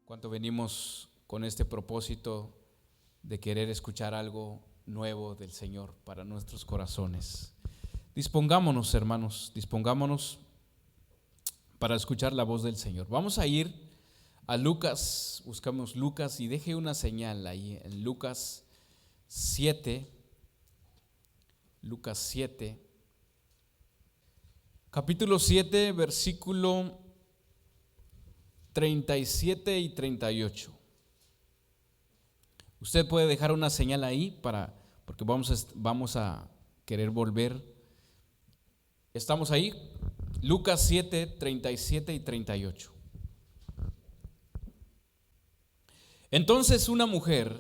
¿Cuánto venimos con este propósito de querer escuchar algo nuevo del Señor para nuestros corazones? Dispongámonos, hermanos, dispongámonos para escuchar la voz del Señor. Vamos a ir a Lucas, buscamos Lucas y deje una señal ahí en Lucas 7, capítulo 7, versículo 37 y 38. Usted puede dejar una señal ahí porque vamos a querer volver. ¿Estamos ahí? Lucas 7, 37 y 38. Entonces una mujer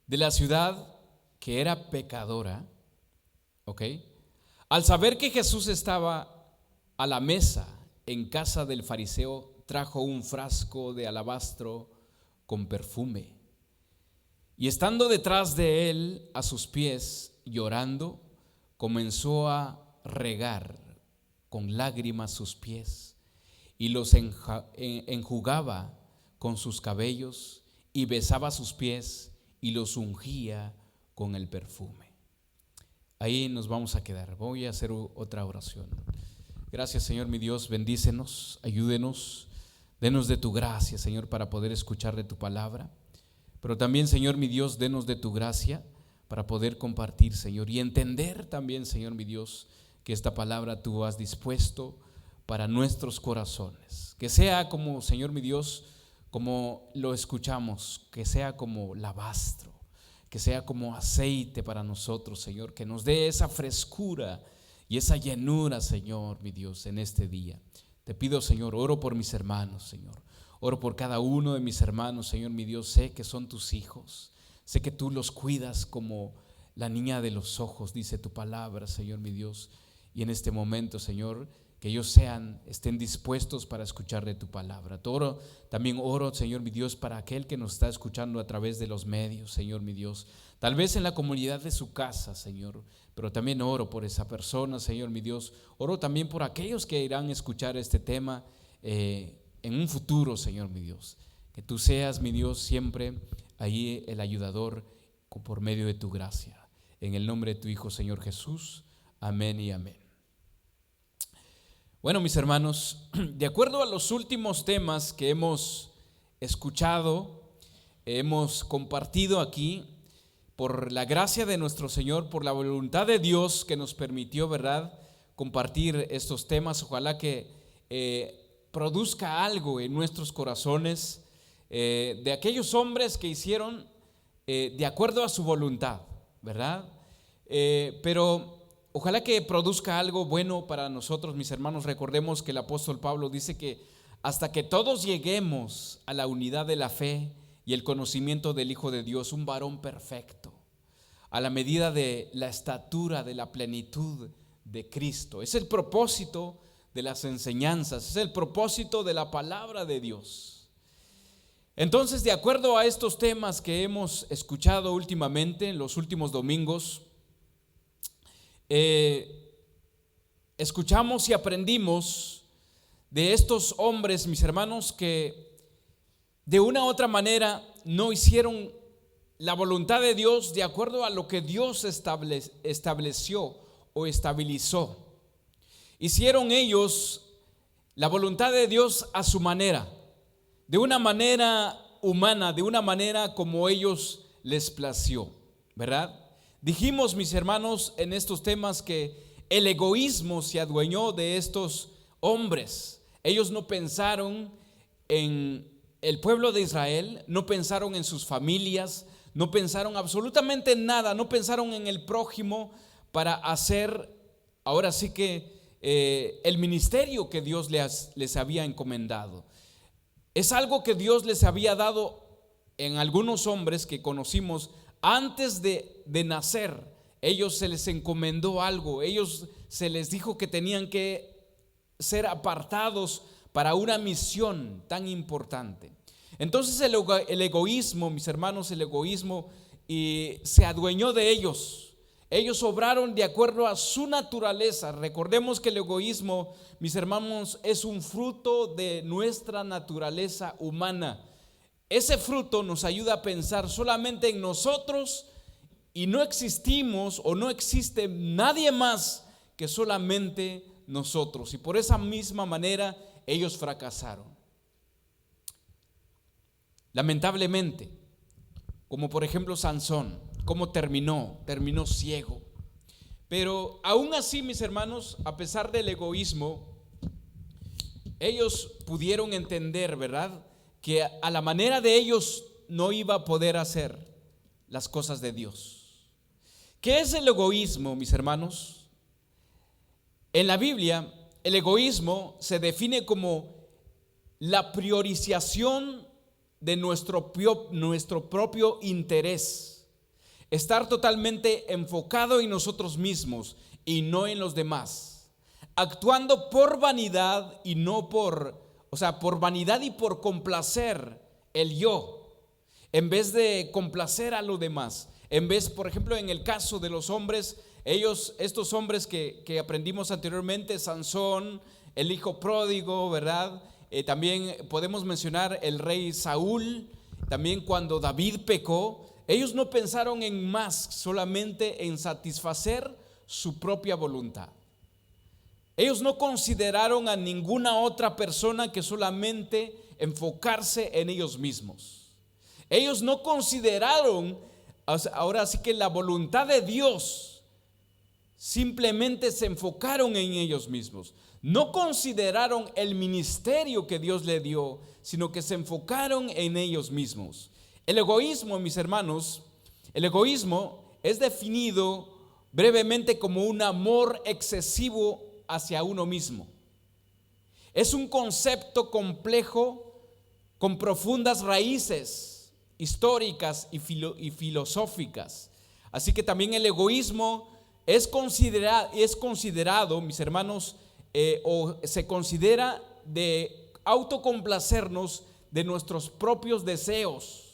de la ciudad que era pecadora, al saber que Jesús estaba a la mesa en casa del fariseo, trajo un frasco de alabastro con perfume. Y estando detrás de él a sus pies, llorando, comenzó a regar con lágrimas sus pies y los enjugaba con sus cabellos y besaba sus pies y los ungía con el perfume. Ahí nos vamos a quedar. Voy a hacer otra oración. Gracias, Señor mi Dios, bendícenos, ayúdenos, denos de tu gracia, Señor, para poder escuchar de tu palabra. Pero también, Señor mi Dios, denos de tu gracia para poder compartir, Señor, y entender también, Señor mi Dios, que esta palabra tú has dispuesto para nuestros corazones. Que sea como, Señor mi Dios, como lo escuchamos, que sea como alabastro, que sea como aceite para nosotros, Señor, que nos dé esa frescura y esa llenura, Señor mi Dios, en este día. Te pido, Señor, oro por mis hermanos, Señor. Oro por cada uno de mis hermanos, Señor mi Dios. Sé que son tus hijos. Sé que tú los cuidas como la niña de los ojos, dice tu palabra, Señor mi Dios. Y en este momento, Señor, que ellos estén dispuestos para escuchar de tu palabra. También oro, Señor mi Dios, para aquel que nos está escuchando a través de los medios, Señor mi Dios. Tal vez en la comunidad de su casa, Señor, pero también oro por esa persona, Señor mi Dios. Oro también por aquellos que irán a escuchar este tema en un futuro, Señor mi Dios. Que tú seas, mi Dios, siempre ahí el ayudador por medio de tu gracia. En el nombre de tu Hijo, Señor Jesús. Amén y amén. Bueno, mis hermanos, de acuerdo a los últimos temas que hemos escuchado, hemos compartido aquí, por la gracia de nuestro Señor, por la voluntad de Dios que nos permitió, ¿verdad?, compartir estos temas. Ojalá que produzca algo en nuestros corazones de aquellos hombres que hicieron de acuerdo a su voluntad, ¿verdad? Pero ojalá que produzca algo bueno para nosotros, mis hermanos. Recordemos que el apóstol Pablo dice que hasta que todos lleguemos a la unidad de la fe y el conocimiento del Hijo de Dios, un varón perfecto, a la medida de la estatura de la plenitud de Cristo. Es el propósito de las enseñanzas, es el propósito de la palabra de Dios. Entonces, de acuerdo a estos temas que hemos escuchado últimamente, en los últimos domingos, escuchamos y aprendimos de estos hombres, mis hermanos, que de una u otra manera no hicieron la voluntad de Dios de acuerdo a lo que Dios estableció o estabilizó. Hicieron ellos la voluntad de Dios a su manera, de una manera humana, de una manera como ellos les plació, ¿verdad? Dijimos, mis hermanos, en estos temas que el egoísmo se adueñó de estos hombres. Ellos no pensaron en el pueblo de Israel, no pensaron en sus familias, no pensaron absolutamente en nada, no pensaron en el prójimo para hacer, ahora sí que el ministerio que Dios les había encomendado. Es algo que Dios les había dado en algunos hombres que conocimos antes de nacer. Ellos se les encomendó algo, ellos se les dijo que tenían que ser apartados para una misión tan importante. Entonces el egoísmo, mis hermanos, el egoísmo se adueñó de ellos. Ellos obraron de acuerdo a su naturaleza. Recordemos que el egoísmo, mis hermanos, es un fruto de nuestra naturaleza humana. ese fruto nos ayuda a pensar solamente en nosotros y no existimos o no existe nadie más que solamente nosotros. Y por esa misma manera ellos fracasaron. Lamentablemente, como por ejemplo Sansón, ¿cómo terminó? Terminó ciego. Pero aún así, mis hermanos, a pesar del egoísmo, ellos pudieron entender, ¿verdad?, que a la manera de ellos no iba a poder hacer las cosas de Dios. ¿Qué es el egoísmo, mis hermanos? En la Biblia, el egoísmo se define como la priorización de nuestro propio interés. Estar totalmente enfocado en nosotros mismos y no en los demás. Actuando por vanidad y no por vanidad y por complacer el yo, en vez de complacer a los demás. En vez, por ejemplo, en el caso de los hombres, estos hombres que aprendimos anteriormente, Sansón, el hijo pródigo, ¿verdad? También podemos mencionar el rey Saúl, también cuando David pecó, ellos no pensaron en más, solamente en satisfacer su propia voluntad. Ellos no consideraron a ninguna otra persona que solamente enfocarse en ellos mismos. Ellos no consideraron, ahora sí que la voluntad de Dios, simplemente se enfocaron en ellos mismos. No consideraron el ministerio que Dios le dio, sino que se enfocaron en ellos mismos. El egoísmo, mis hermanos, el egoísmo es definido brevemente como un amor excesivo hacia uno mismo. Es un concepto complejo con profundas raíces históricas y filosóficas. Así que también el egoísmo es considerado, mis hermanos, o se considera de autocomplacernos de nuestros propios deseos,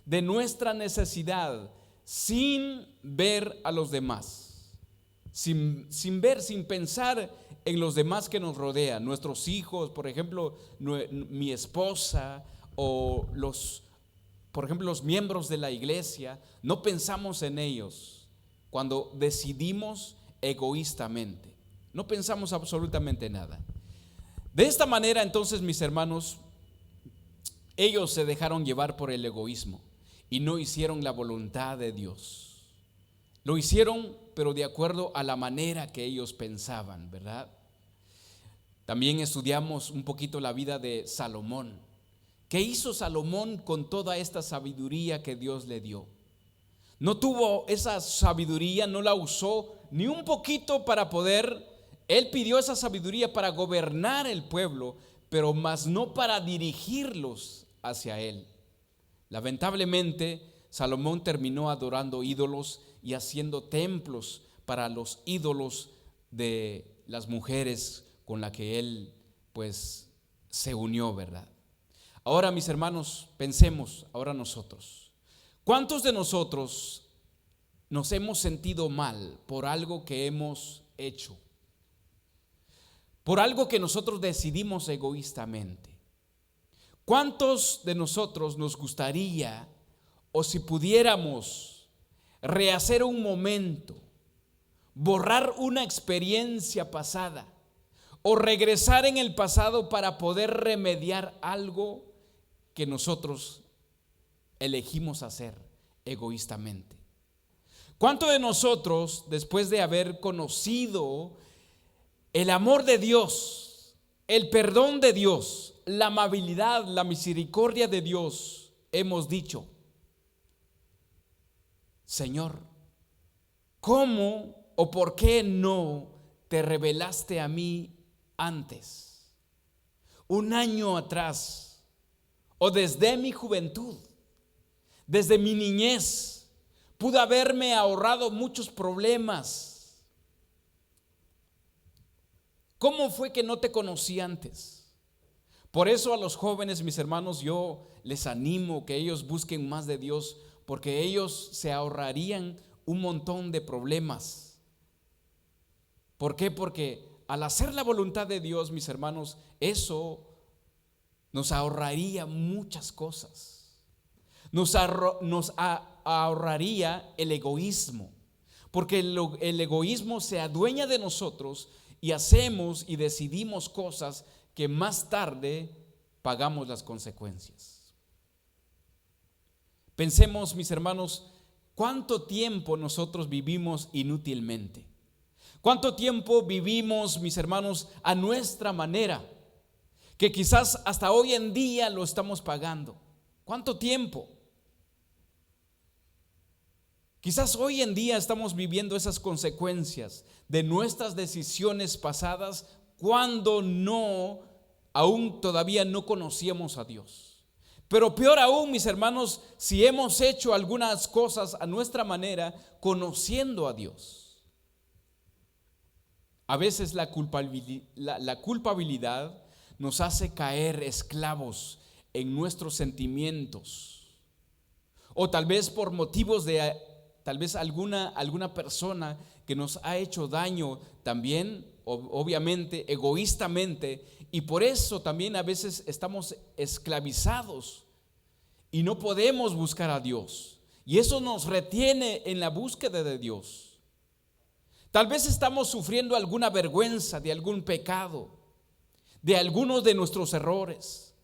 de nuestra necesidad, sin ver a los demás, sin pensar en los demás que nos rodean, nuestros hijos, por ejemplo, mi esposa o por ejemplo, los miembros de la iglesia. No pensamos en ellos cuando decidimos egoístamente, no pensamos absolutamente nada. De esta manera, entonces, mis hermanos, ellos se dejaron llevar por el egoísmo y no hicieron la voluntad de Dios. Lo hicieron, pero de acuerdo a la manera que ellos pensaban, ¿verdad? También estudiamos un poquito la vida de Salomón. ¿Qué hizo Salomón con toda esta sabiduría que Dios le dio? No tuvo esa sabiduría, no la usó ni un poquito para poder. Él pidió esa sabiduría para gobernar el pueblo, pero más no para dirigirlos hacia él. Lamentablemente, Salomón terminó adorando ídolos y haciendo templos para los ídolos de las mujeres con las que él pues se unió, ¿verdad? Ahora, mis hermanos, pensemos ahora nosotros. ¿Cuántos de nosotros nos hemos sentido mal por algo que hemos hecho? Por algo que nosotros decidimos egoístamente. ¿Cuántos de nosotros nos gustaría, o si pudiéramos, rehacer un momento, borrar una experiencia pasada o regresar en el pasado para poder remediar algo que nosotros elegimos hacer egoístamente? ¿Cuántos de nosotros, después de haber conocido el amor de Dios, el perdón de Dios, la amabilidad, la misericordia de Dios, hemos dicho: Señor, ¿cómo o por qué no te revelaste a mí antes, un año atrás, o desde mi juventud, desde mi niñez? Pude haberme ahorrado muchos problemas. ¿Cómo fue que no te conocí antes? Por eso a los jóvenes, mis hermanos, yo les animo que ellos busquen más de Dios, porque ellos se ahorrarían un montón de problemas. ¿Por qué? Porque al hacer la voluntad de Dios, mis hermanos, eso nos ahorraría muchas cosas. ahorraría el egoísmo, porque el egoísmo se adueña de nosotros y hacemos y decidimos cosas que más tarde pagamos las consecuencias. Pensemos, mis hermanos, ¿cuánto tiempo nosotros vivimos inútilmente? ¿Cuánto tiempo vivimos, mis hermanos, a nuestra manera? Que quizás hasta hoy en día lo estamos pagando. ¿Cuánto tiempo? Quizás hoy en día estamos viviendo esas consecuencias de nuestras decisiones pasadas cuando aún todavía no conocíamos a Dios. Pero peor aún, mis hermanos, si hemos hecho algunas cosas a nuestra manera, conociendo a Dios. A veces la culpabilidad nos hace caer esclavos en nuestros sentimientos. O tal vez por motivos de alguna persona que nos ha hecho daño también, obviamente, egoístamente, y por eso también a veces estamos esclavizados y no podemos buscar a Dios. Y eso nos retiene en la búsqueda de Dios. Tal vez estamos sufriendo alguna vergüenza de algún pecado, de algunos de nuestros errores,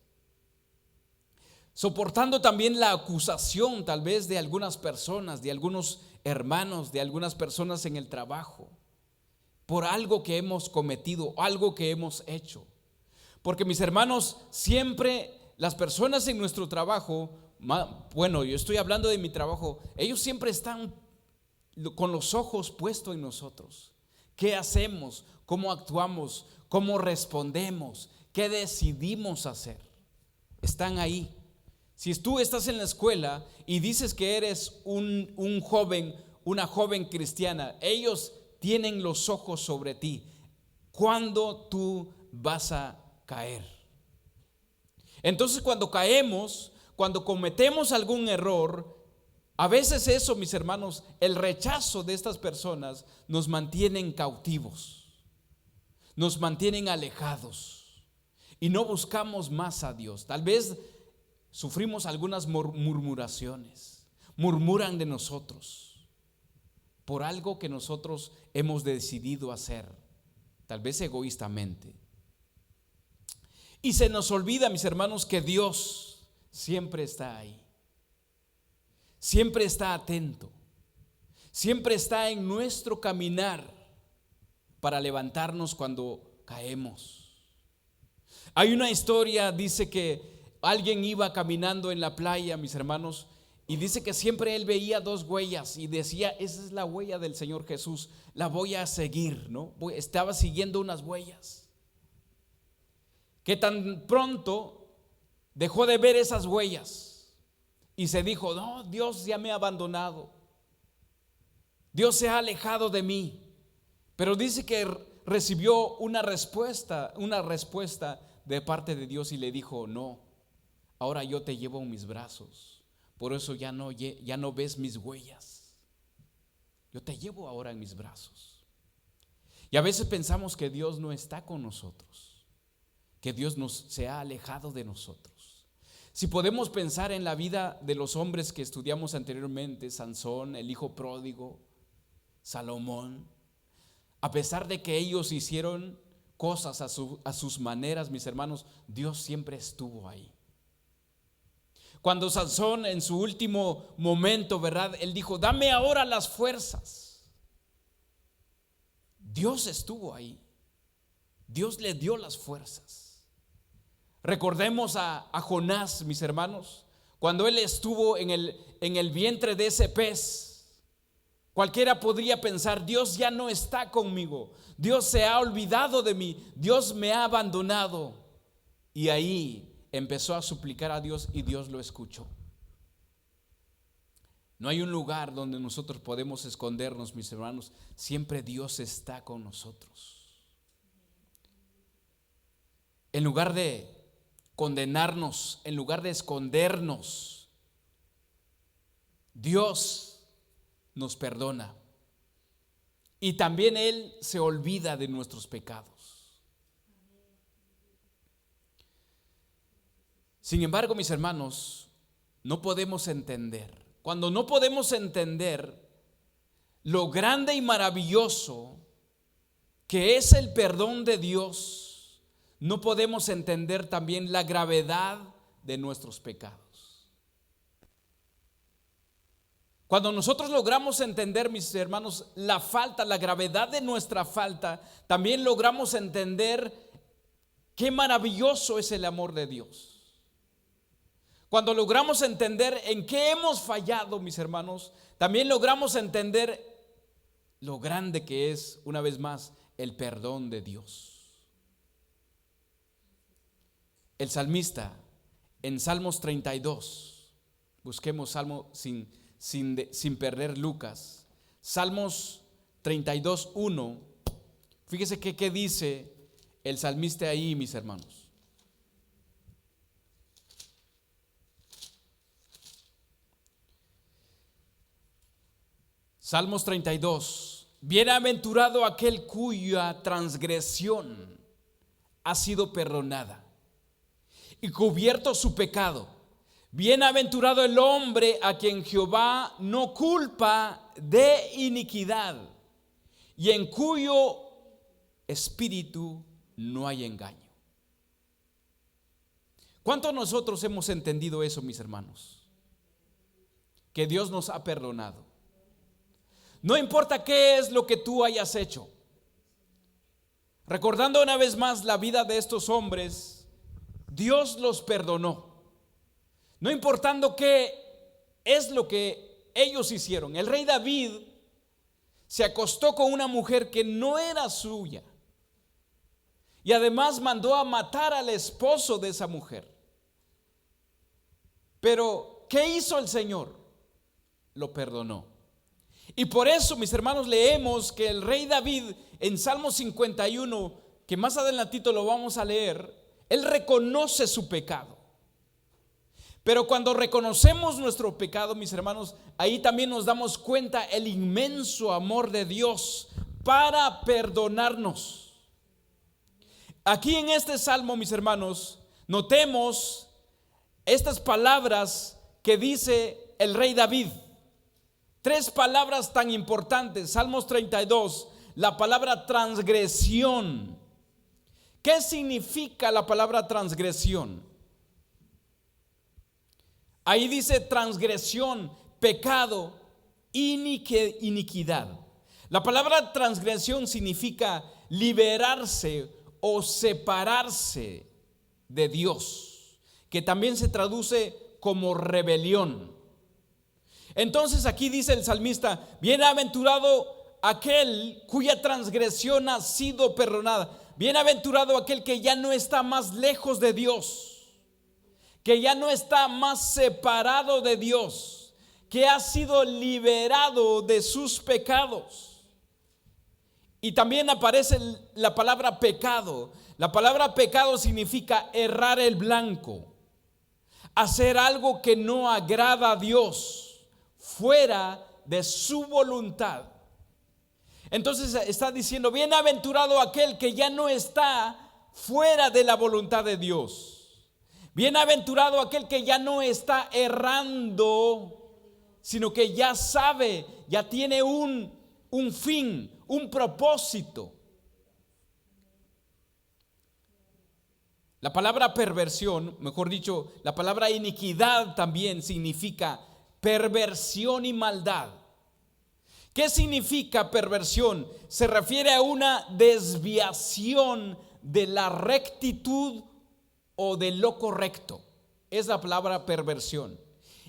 soportando también la acusación tal vez de algunas personas, de algunos hermanos, de algunas personas en el trabajo, por algo que hemos cometido, algo que hemos hecho. Porque mis hermanos, siempre las personas en nuestro trabajo, bueno, yo estoy hablando de mi trabajo, ellos siempre están con los ojos puestos en nosotros. ¿Qué hacemos? ¿Cómo actuamos? ¿Cómo respondemos? ¿Qué decidimos hacer? Están ahí. Si tú estás en la escuela y dices que eres un joven, una joven cristiana, ellos tienen los ojos sobre ti. ¿Cuándo tú vas a caer? Entonces, cuando caemos, cuando cometemos algún error, a veces eso, mis hermanos, el rechazo de estas personas nos mantienen cautivos, nos mantienen alejados y no buscamos más a Dios. Tal vez sufrimos algunas murmuraciones, murmuran de nosotros por algo que nosotros hemos decidido hacer, tal vez egoístamente. Y se nos olvida, mis hermanos, que Dios siempre está ahí. Siempre está atento, siempre está en nuestro caminar para levantarnos cuando caemos. Hay una historia, dice que alguien iba caminando en la playa, mis hermanos, y dice que siempre él veía dos huellas y decía, esa es la huella del Señor Jesús, la voy a seguir, ¿no? Estaba siguiendo unas huellas. Que tan pronto dejó de ver esas huellas. Y se dijo, no, Dios ya me ha abandonado. Dios se ha alejado de mí. Pero dice que recibió una respuesta de parte de Dios y le dijo, no, ahora yo te llevo en mis brazos. Por eso ya no ves mis huellas. Yo te llevo ahora en mis brazos. Y a veces pensamos que Dios no está con nosotros, que Dios se ha alejado de nosotros. Si podemos pensar en la vida de los hombres que estudiamos anteriormente, Sansón, el hijo pródigo, Salomón, a pesar de que ellos hicieron cosas a sus maneras, mis hermanos, Dios siempre estuvo ahí. Cuando Sansón en su último momento, ¿verdad? Él dijo, dame ahora las fuerzas. Dios estuvo ahí. Dios le dio las fuerzas. Recordemos a Jonás, mis hermanos, cuando él estuvo en el vientre de ese pez. Cualquiera podría pensar, Dios ya no está conmigo, Dios se ha olvidado de mí, Dios me ha abandonado. Y ahí empezó a suplicar a Dios y Dios lo escuchó. No hay un lugar donde nosotros podemos escondernos, mis hermanos, siempre Dios está con nosotros. En lugar de condenarnos, en lugar de escondernos, Dios nos perdona y también Él se olvida de nuestros pecados. Sin embargo, mis hermanos, no podemos entender. Cuando no podemos entender lo grande y maravilloso que es el perdón de Dios, no podemos entender también la gravedad de nuestros pecados. Cuando nosotros logramos entender, mis hermanos, la falta, la gravedad de nuestra falta, también logramos entender qué maravilloso es el amor de Dios. Cuando logramos entender en qué hemos fallado, mis hermanos, también logramos entender lo grande que es, una vez más, el perdón de Dios. El salmista en Salmos 32, busquemos Salmo sin perder Lucas, Salmos 32:1. Fíjese qué dice el salmista ahí, mis hermanos. Salmos 32. Bienaventurado aquel cuya transgresión ha sido perdonada y cubierto su pecado. Bienaventurado el hombre a quien Jehová no culpa de iniquidad y en cuyo espíritu no hay engaño. ¿Cuántos nosotros hemos entendido eso, mis hermanos? Que Dios nos ha perdonado. No importa qué es lo que tú hayas hecho. Recordando una vez más la vida de estos hombres, Dios los perdonó. No importando qué es lo que ellos hicieron. El rey David se acostó con una mujer que no era suya. Y además mandó a matar al esposo de esa mujer. Pero, ¿qué hizo el Señor? Lo perdonó. Y por eso, mis hermanos, leemos que el rey David en Salmo 51, que más adelantito lo vamos a leer, él reconoce su pecado. Pero cuando reconocemos nuestro pecado, mis hermanos, ahí también nos damos cuenta el inmenso amor de Dios para perdonarnos. Aquí en este salmo, mis hermanos, notemos estas palabras que dice el rey David. 3 palabras tan importantes. Salmos 32, la palabra transgresión. ¿Qué significa la palabra transgresión? Ahí dice transgresión, pecado, iniquidad. La palabra transgresión significa liberarse o separarse de Dios, que también se traduce como rebelión. Entonces aquí dice el salmista: bienaventurado aquel cuya transgresión ha sido perdonada. Bienaventurado aquel que ya no está más lejos de Dios, que ya no está más separado de Dios, que ha sido liberado de sus pecados. Y también aparece la palabra pecado. La palabra pecado significa errar el blanco, hacer algo que no agrada a Dios, fuera de su voluntad. Entonces está diciendo: bienaventurado aquel que ya no está fuera de la voluntad de Dios. Bienaventurado aquel que ya no está errando, sino que ya sabe, ya tiene un fin, un propósito. La palabra perversión, mejor dicho, la palabra iniquidad también significa perversión y maldad. ¿Qué significa perversión? Se refiere a una desviación de la rectitud o de lo correcto. Es la palabra perversión.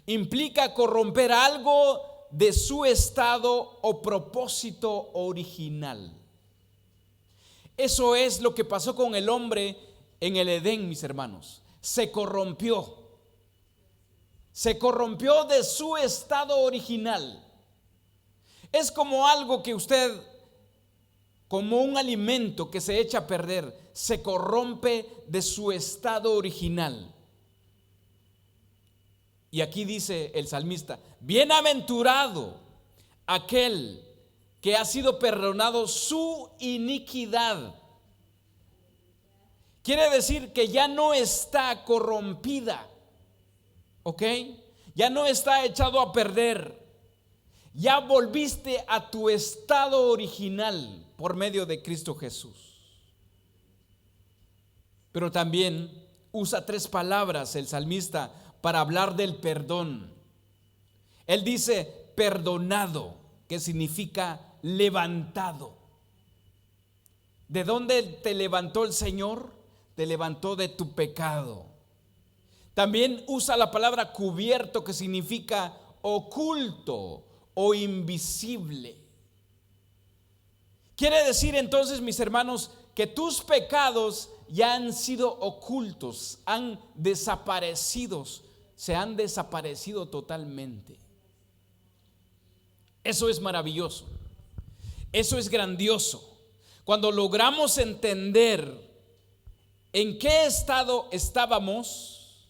Implica corromper algo de su estado o propósito original. Eso es lo que pasó con el hombre en el Edén, mis hermanos. Se corrompió de su estado original. Es como algo que usted, como un alimento que se echa a perder, se corrompe de su estado original. Y aquí dice el salmista: bienaventurado aquel que ha sido perdonado su iniquidad. Quiere decir que ya no está corrompida, ¿ok? ya no está echado a perder. Ya volviste a tu estado original por medio de Cristo Jesús. Pero también usa 3 palabras el salmista para hablar del perdón. Él dice perdonado, que significa levantado. ¿De dónde te levantó el Señor? Te levantó de tu pecado. También usa la palabra cubierto, que significa oculto o invisible. Quiere decir entonces, mis hermanos, que tus pecados ya han sido ocultos, han desaparecido, se han desaparecido totalmente. Eso es maravilloso, eso es grandioso. Cuando logramos entender en qué estado estábamos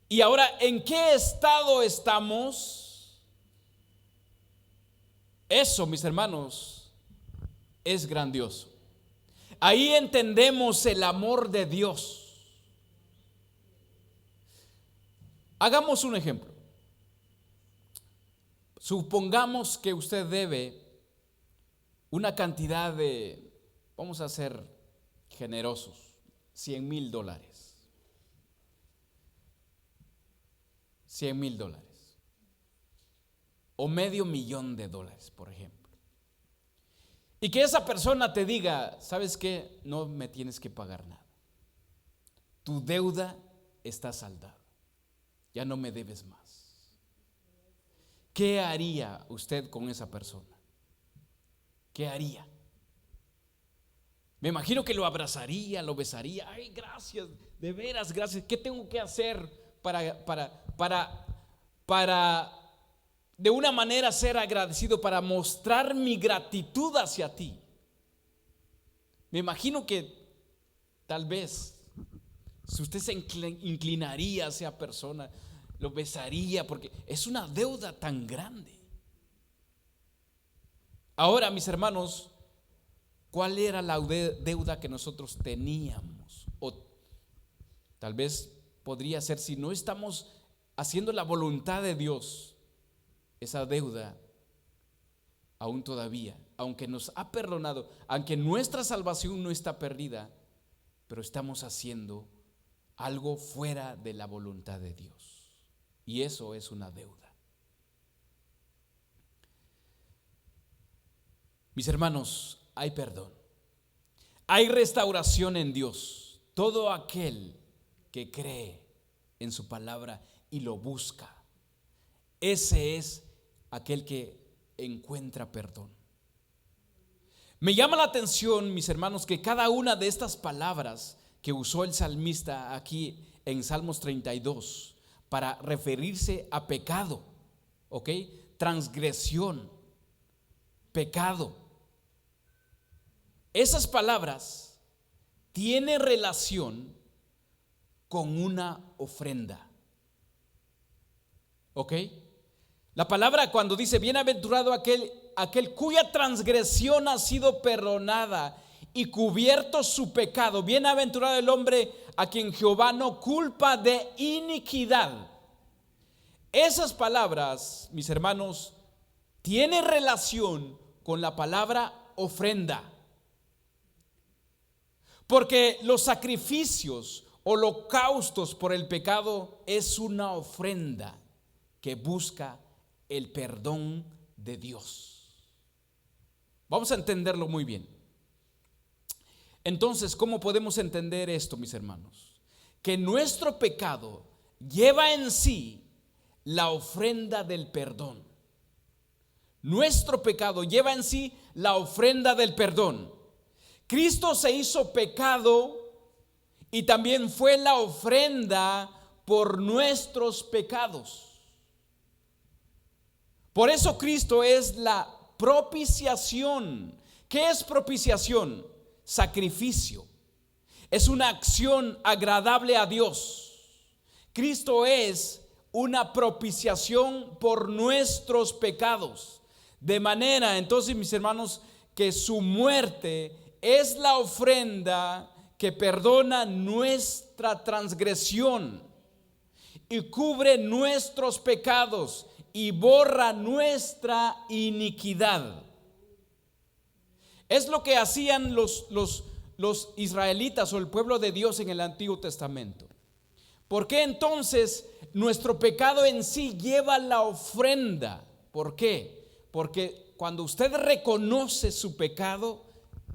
y ahora en qué estado estamos, eso, mis hermanos, es grandioso. Ahí entendemos el amor de Dios. Hagamos un ejemplo. Supongamos que usted debe una cantidad de, vamos a ser generosos, $100,000. $100,000 o $500,000, por ejemplo. Y que esa persona te diga, ¿sabes qué? No me tienes que pagar nada. Tu deuda está saldada. Ya no me debes más. ¿Qué haría usted con esa persona? ¿Qué haría? Me imagino que lo abrazaría, lo besaría. Ay, gracias, de veras, gracias. ¿Qué tengo que hacer para de una manera ser agradecido, para mostrar mi gratitud hacia ti? Me imagino que tal vez, si usted se inclinaría a esa persona, lo besaría, porque es una deuda tan grande. Ahora, mis hermanos, ¿cuál era la deuda que nosotros teníamos? O tal vez podría ser, si no estamos haciendo la voluntad de Dios, esa deuda aún todavía, aunque nos ha perdonado, aunque nuestra salvación no está perdida, pero estamos haciendo algo fuera de la voluntad de Dios, y eso es una deuda. Mis hermanos, hay perdón, hay restauración en Dios. Todo aquel que cree en su palabra y lo busca, ese es aquel que encuentra perdón. Me llama la atención, mis hermanos, que cada una de estas palabras que usó el salmista aquí en Salmos 32 para referirse a pecado, ¿ok? Transgresión, pecado. Esas palabras tienen relación con una ofrenda, ¿ok? La palabra cuando dice bienaventurado aquel cuya transgresión ha sido perdonada y cubierto su pecado, bienaventurado el hombre a quien Jehová no culpa de iniquidad. Esas palabras, mis hermanos, tienen relación con la palabra ofrenda, porque los sacrificios, holocaustos por el pecado es una ofrenda que busca el perdón de Dios. Vamos a entenderlo muy bien. Entonces, ¿cómo podemos entender esto, mis hermanos? Que nuestro pecado lleva en sí la ofrenda del perdón. Nuestro pecado lleva en sí la ofrenda del perdón. Cristo se hizo pecado y también fue la ofrenda por nuestros pecados. Por eso Cristo es la propiciación. ¿Qué es propiciación? Sacrificio. Es una acción agradable a Dios. Cristo es una propiciación por nuestros pecados. De manera, entonces, mis hermanos, que su muerte es la ofrenda que perdona nuestra transgresión y cubre nuestros pecados y borra nuestra iniquidad. Es lo que hacían los israelitas o el pueblo de Dios en el Antiguo Testamento. ¿Por qué entonces nuestro pecado en sí lleva la ofrenda? ¿Por qué? Porque cuando usted reconoce su pecado,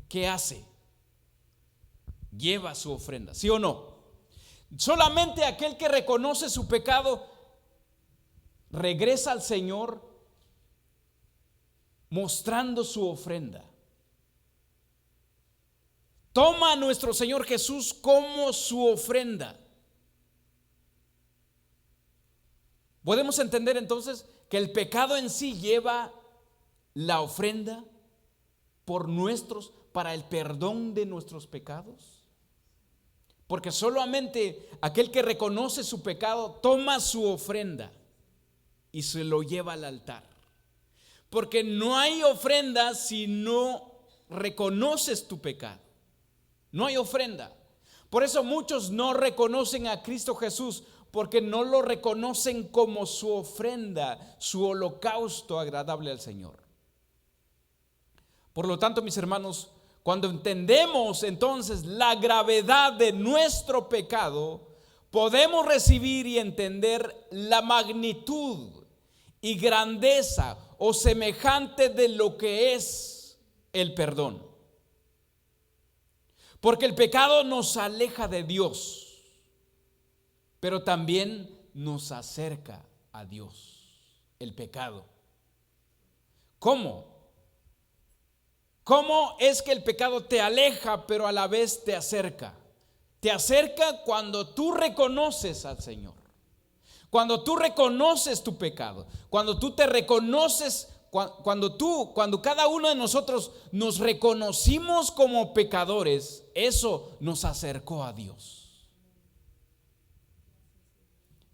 ¿qué hace? Lleva su ofrenda, ¿sí o no? Solamente aquel que reconoce su pecado regresa al Señor mostrando su ofrenda. Toma a nuestro Señor Jesús como su ofrenda. Podemos entender entonces que el pecado en sí lleva la ofrenda para el perdón de nuestros pecados. Porque solamente aquel que reconoce su pecado toma su ofrenda y se lo lleva al altar. Porque no hay ofrenda si no reconoces tu pecado. No hay ofrenda. Por eso muchos no reconocen a Cristo Jesús, porque no lo reconocen como su ofrenda, su holocausto agradable al Señor. Por lo tanto, mis hermanos, cuando entendemos entonces la gravedad de nuestro pecado, podemos recibir y entender la magnitud y grandeza o semejante de lo que es el perdón. Porque el pecado nos aleja de Dios, pero también nos acerca a Dios. El pecado. ¿Cómo? ¿Cómo es que el pecado te aleja, pero a la vez te acerca? Te acerca cuando tú reconoces al Señor. Cuando tú reconoces tu pecado. Cuando tú te reconoces, cuando cada uno de nosotros nos reconocimos como pecadores, eso nos acercó a Dios.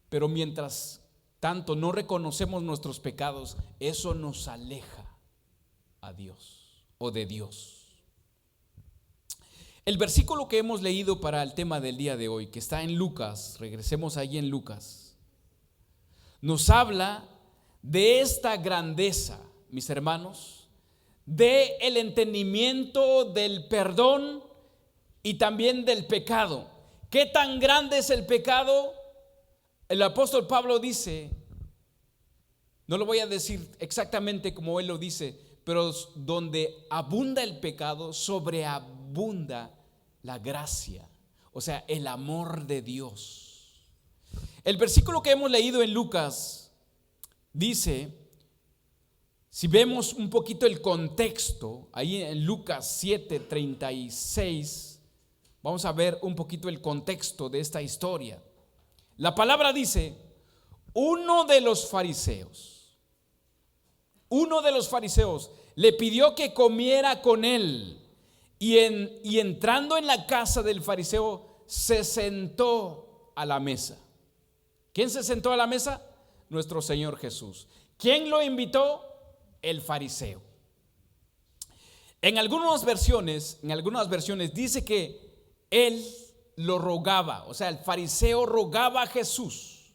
Pero mientras tanto no reconocemos nuestros pecados, eso nos aleja a Dios o de Dios. El versículo que hemos leído para el tema del día de hoy, que está en Lucas, regresemos allí en Lucas, nos habla de esta grandeza, mis hermanos, de el entendimiento del perdón y también del pecado. ¿Qué tan grande es el pecado? El apóstol Pablo dice, no lo voy a decir exactamente como él lo dice, pero donde abunda el pecado, sobreabunda la gracia, o sea, el amor de Dios. El versículo que hemos leído en Lucas dice, si vemos un poquito el contexto, ahí en Lucas 7:36, vamos a ver un poquito el contexto de esta historia. La palabra dice, uno de los fariseos le pidió que comiera con él y entrando en la casa del fariseo se sentó a la mesa. ¿Quién se sentó a la mesa? Nuestro Señor Jesús. ¿Quién lo invitó? El fariseo. En algunas versiones dice que él lo rogaba, o sea, el fariseo rogaba a Jesús.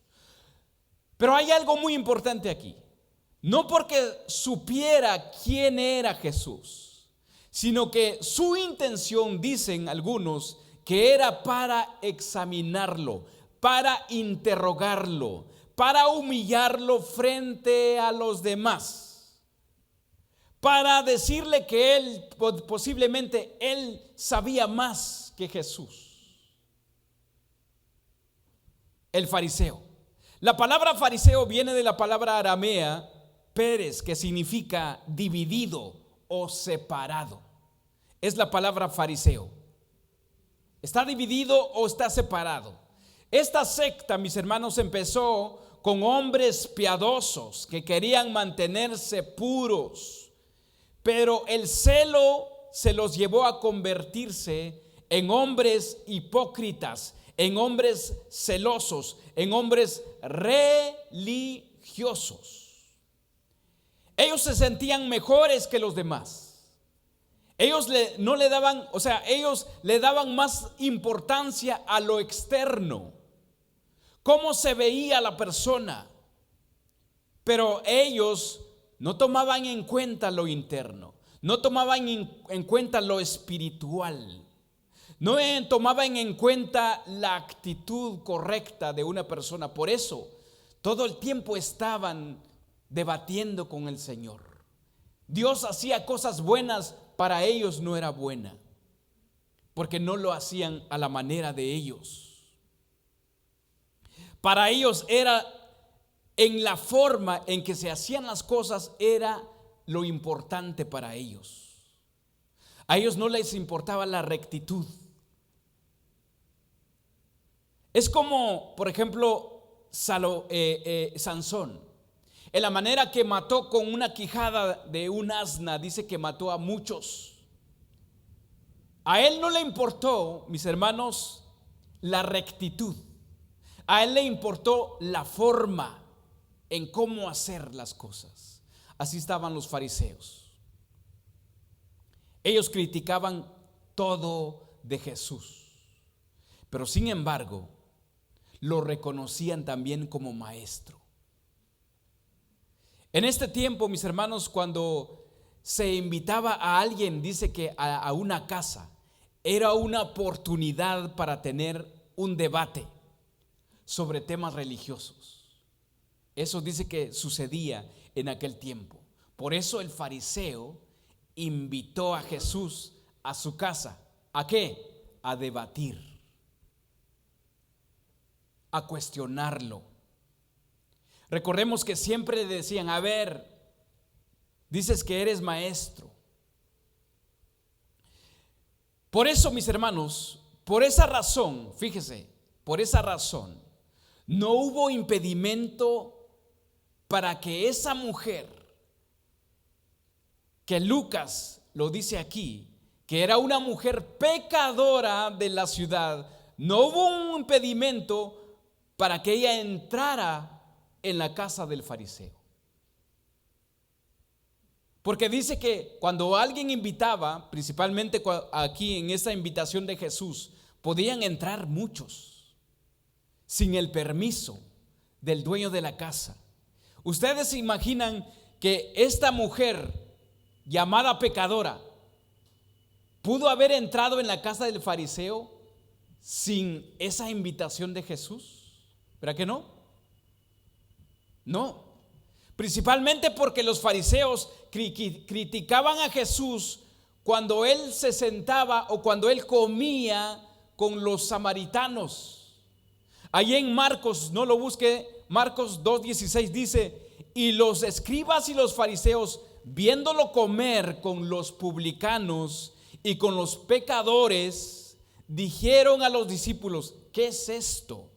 Pero hay algo muy importante aquí. No porque supiera quién era Jesús, sino que su intención, dicen algunos, que era para examinarlo, para interrogarlo, para humillarlo frente a los demás, para decirle que él, posiblemente él sabía más que Jesús. El fariseo. La palabra fariseo viene de la palabra aramea Pérez, que significa dividido o separado. Es la palabra fariseo. ¿Está dividido o está separado? Esta secta, mis hermanos, empezó con hombres piadosos que querían mantenerse puros, pero el celo se los llevó a convertirse en hombres hipócritas, en hombres celosos, en hombres religiosos. Ellos se sentían mejores que los demás. Ellos ellos le daban más importancia a lo externo. cómo se veía la persona, pero ellos no tomaban en cuenta lo interno, no tomaban en cuenta lo espiritual, no tomaban en cuenta la actitud correcta de una persona. Por eso todo el tiempo estaban debatiendo con el Señor. Dios hacía cosas buenas, para ellos no era buena, porque no lo hacían a la manera de ellos. Para ellos era en la forma en que se hacían las cosas, era lo importante para ellos. A ellos no les importaba la rectitud. Es como, por ejemplo, Sansón. En la manera que mató con una quijada de un asna, dice que mató a muchos. A él no le importó, mis hermanos, la rectitud. A él le importó la forma en cómo hacer las cosas. Así estaban los fariseos. Ellos criticaban todo de Jesús, pero sin embargo lo reconocían también como maestro. En este tiempo, mis hermanos, cuando se invitaba a alguien, dice que a una casa, era una oportunidad para tener un debate sobre temas religiosos. Eso dice que sucedía en aquel tiempo. Por eso el fariseo invitó a Jesús a su casa. ¿A qué? A debatir, a cuestionarlo. Recordemos que siempre le decían: a ver, dices que eres maestro. Por eso, mis hermanos, por esa razón, fíjese, por esa razón, no hubo impedimento para que esa mujer, que Lucas lo dice aquí, que era una mujer pecadora de la ciudad, no hubo un impedimento para que ella entrara en la casa del fariseo. Porque dice que cuando alguien invitaba, principalmente aquí en esta invitación de Jesús, podían entrar muchos sin el permiso del dueño de la casa. Ustedes se imaginan que esta mujer llamada pecadora pudo haber entrado en la casa del fariseo sin esa invitación de Jesús. ¿Verdad que no? No. Principalmente porque los fariseos criticaban a Jesús cuando él se sentaba o cuando él comía con los samaritanos. Allí en Marcos, no lo busque, Marcos 2:16 dice: y los escribas y los fariseos, viéndolo comer con los publicanos y con los pecadores, dijeron a los discípulos: ¿qué es esto?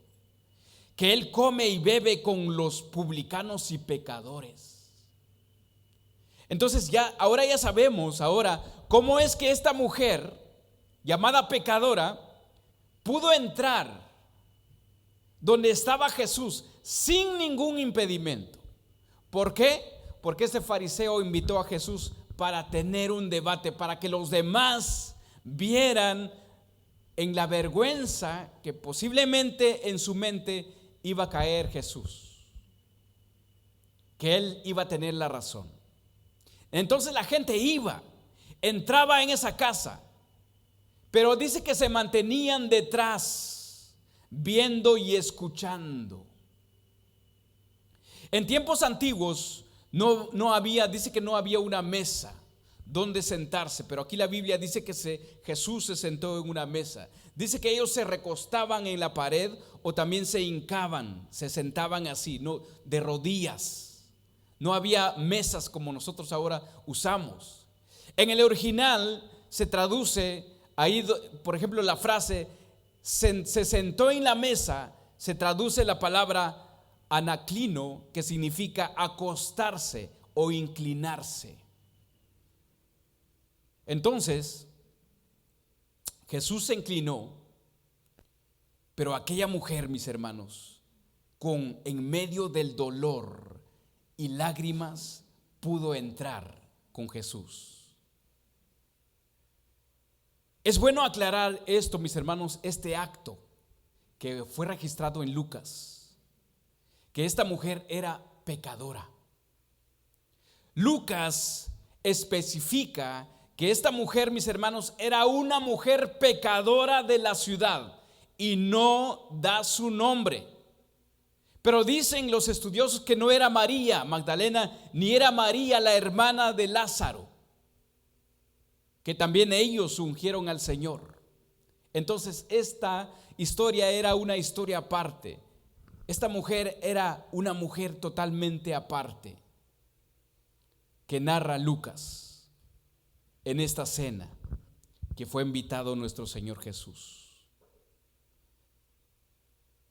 Que él come y bebe con los publicanos y pecadores. Entonces ahora ya sabemos cómo es que esta mujer llamada pecadora pudo entrar donde estaba Jesús sin ningún impedimento. ¿Por qué? Porque este fariseo invitó a Jesús para tener un debate, para que los demás vieran en la vergüenza que posiblemente en su mente iba a caer Jesús, que él iba a tener la razón. Entonces la gente entraba en esa casa, pero dice que se mantenían detrás, viendo y escuchando. En tiempos antiguos dice que no había una mesa donde sentarse, pero aquí la Biblia dice que Jesús se sentó en una mesa. Dice que ellos se recostaban en la pared o también se hincaban, se sentaban así, no, de rodillas. No había mesas como nosotros ahora usamos. En el original se traduce ahí, por ejemplo, la frase se sentó en la mesa, se traduce la palabra anaclino, que significa acostarse o inclinarse. Entonces Jesús se inclinó, pero aquella mujer, mis hermanos, en medio del dolor y lágrimas, pudo entrar con Jesús. Es bueno aclarar esto, mis hermanos, este acto que fue registrado en Lucas. que esta mujer era pecadora. Lucas especifica que esta mujer, mis hermanos, era una mujer pecadora de la ciudad y no da su nombre. Pero dicen los estudiosos que no era María Magdalena, ni era María la hermana de Lázaro, que también ellos ungieron al Señor. Entonces esta historia era una historia aparte. Esta mujer era una mujer totalmente aparte que narra Lucas en esta cena que fue invitado nuestro Señor Jesús.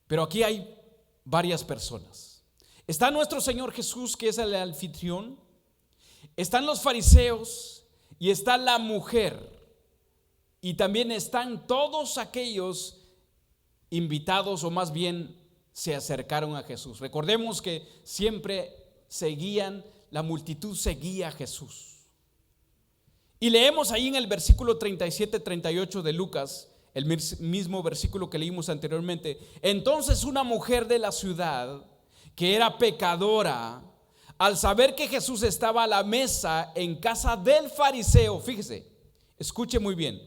Pero aquí hay varias personas. Está nuestro Señor Jesús, que es el anfitrión. Están los fariseos y está la mujer. Y también están todos aquellos invitados, o más bien se acercaron a Jesús. Recordemos que siempre seguían, la multitud seguía a Jesús. Y leemos ahí en el versículo 37-38 de Lucas, el mismo versículo que leímos anteriormente. Entonces una mujer de la ciudad, que era pecadora, al saber que Jesús estaba a la mesa en casa del fariseo, fíjese, escuche muy bien,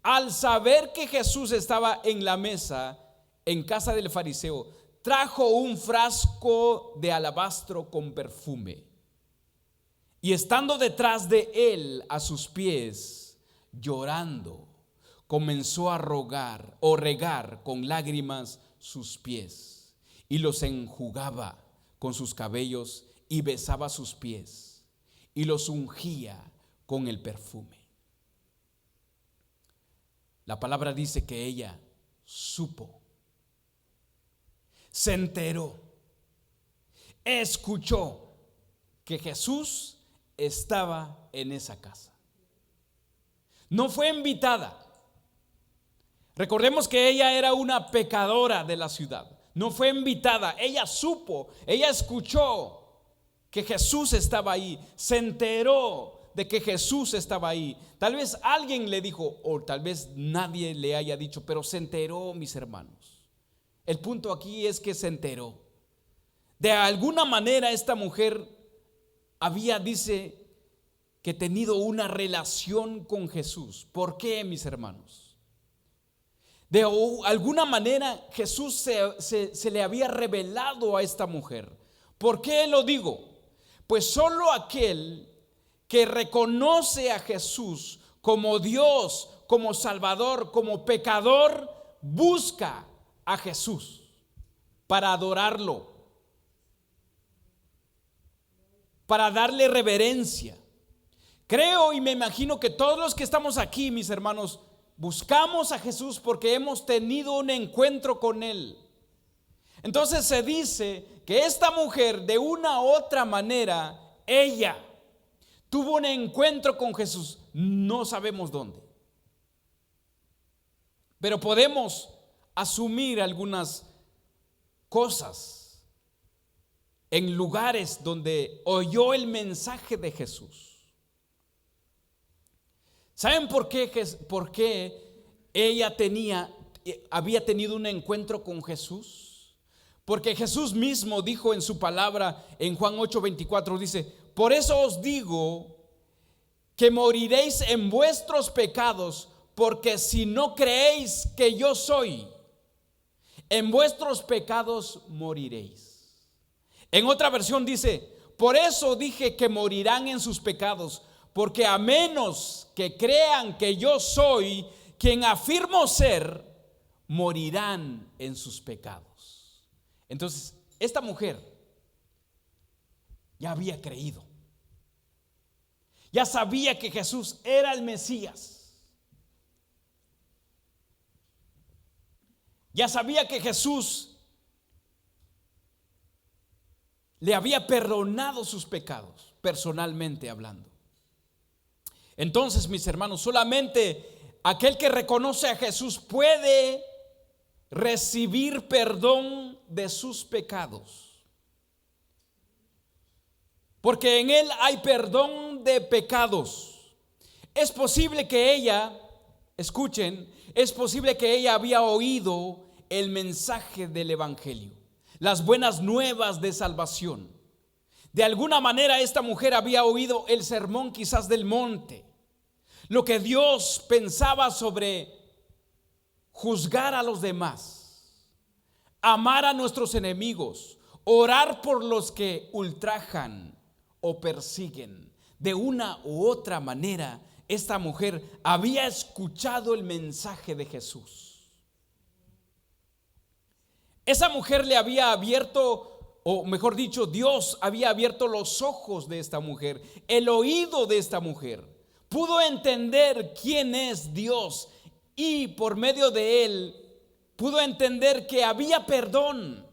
al saber que Jesús estaba en la mesa en casa del fariseo, trajo un frasco de alabastro con perfume. Y estando detrás de él a sus pies, llorando, comenzó a regar con lágrimas sus pies, y los enjugaba con sus cabellos, y besaba sus pies, y los ungía con el perfume. La palabra dice que ella supo, se enteró, escuchó que Jesús estaba en esa casa. No fue invitada. Recordemos que ella era una pecadora de la ciudad. No fue invitada. Ella supo, ella escuchó que Jesús estaba ahí. Se enteró de que Jesús estaba ahí. Tal vez alguien le dijo, o tal vez nadie le haya dicho, pero se enteró, mis hermanos. El punto aquí es que se enteró. De alguna manera esta mujer había, dice, que tenido una relación con Jesús. ¿Por qué, mis hermanos? De alguna manera Jesús se le había revelado a esta mujer. ¿Por qué lo digo? Pues solo aquel que reconoce a Jesús como Dios, como Salvador, como pecador, busca a Jesús para adorarlo, para darle reverencia. Creo y me imagino que todos los que estamos aquí, mis hermanos, buscamos a Jesús porque hemos tenido un encuentro con Él. Entonces se dice que esta mujer, de una u otra manera, ella tuvo un encuentro con Jesús. No sabemos dónde, pero podemos asumir algunas cosas en lugares donde oyó el mensaje de Jesús. ¿Saben por qué ella había tenido un encuentro con Jesús? Porque Jesús mismo dijo en su palabra en Juan 8:24, dice, por eso os digo que moriréis en vuestros pecados, porque si no creéis que yo soy, en vuestros pecados moriréis. En otra versión dice, por eso dije que morirán en sus pecados, porque a menos que crean que yo soy quien afirmo ser, morirán en sus pecados. Entonces, esta mujer ya había creído. Ya sabía que Jesús era el Mesías. Ya sabía que Jesús le había perdonado sus pecados, personalmente hablando. Entonces, mis hermanos, solamente aquel que reconoce a Jesús puede recibir perdón de sus pecados, porque en Él hay perdón de pecados. Es posible que ella, escuchen, es posible que ella había oído el mensaje del evangelio, las buenas nuevas de salvación. De alguna manera esta mujer había oído el sermón quizás del monte, lo que Dios pensaba sobre juzgar a los demás, amar a nuestros enemigos, orar por los que ultrajan o persiguen. De una u otra manera, esta mujer había escuchado el mensaje de Jesús. Esa mujer le había abierto, o mejor dicho, Dios había abierto los ojos de esta mujer, el oído de esta mujer. Pudo entender quién es Dios y por medio de él pudo entender que había perdón.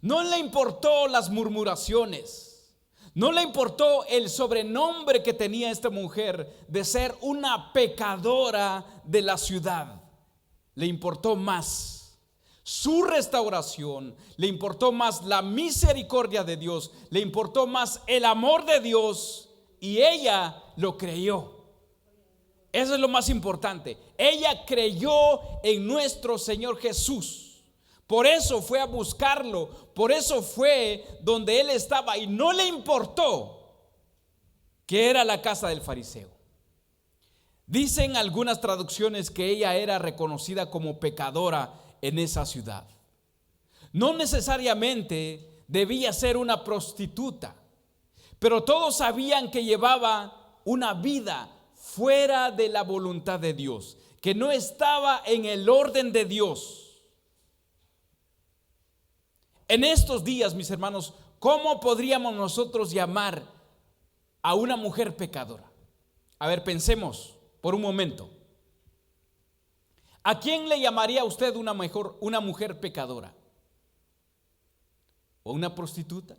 No le importó las murmuraciones, no le importó el sobrenombre que tenía esta mujer de ser una pecadora de la ciudad. Le importó más su restauración, le importó más la misericordia de Dios, le importó más el amor de Dios, y ella lo creyó. Eso es lo más importante. Ella creyó en nuestro Señor Jesús. Por eso fue a buscarlo, por eso fue donde él estaba, y no le importó que era la casa del fariseo. Dicen algunas traducciones que ella era reconocida como pecadora en esa ciudad. No necesariamente debía ser una prostituta, pero todos sabían que llevaba una vida fuera de la voluntad de Dios, que no estaba en el orden de Dios. En estos días, mis hermanos, ¿cómo podríamos nosotros llamar a una mujer pecadora? A ver, pensemos por un momento. ¿A quién le llamaría usted una mujer pecadora? ¿O una prostituta?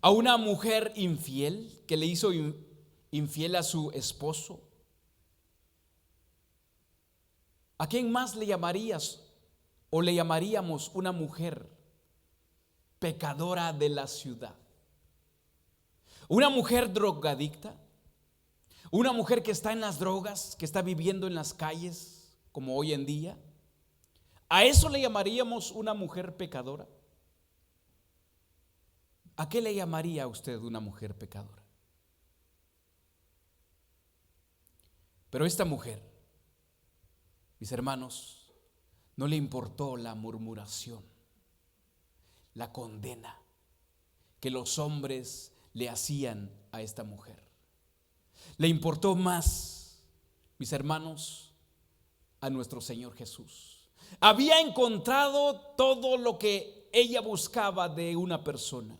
¿A una mujer infiel que le hizo infiel a su esposo? ¿A quién más le llamarías o le llamaríamos una mujer pecadora de la ciudad? ¿Una mujer drogadicta? ¿Una mujer que está en las drogas, que está viviendo en las calles como hoy en día? ¿A eso le llamaríamos una mujer pecadora? ¿A qué le llamaría a usted una mujer pecadora? Pero esta mujer, mis hermanos, no le importó la murmuración, la condena que los hombres le hacían a esta mujer. Le importó más, mis hermanos, a nuestro Señor Jesús. Había encontrado todo lo que ella buscaba de una persona.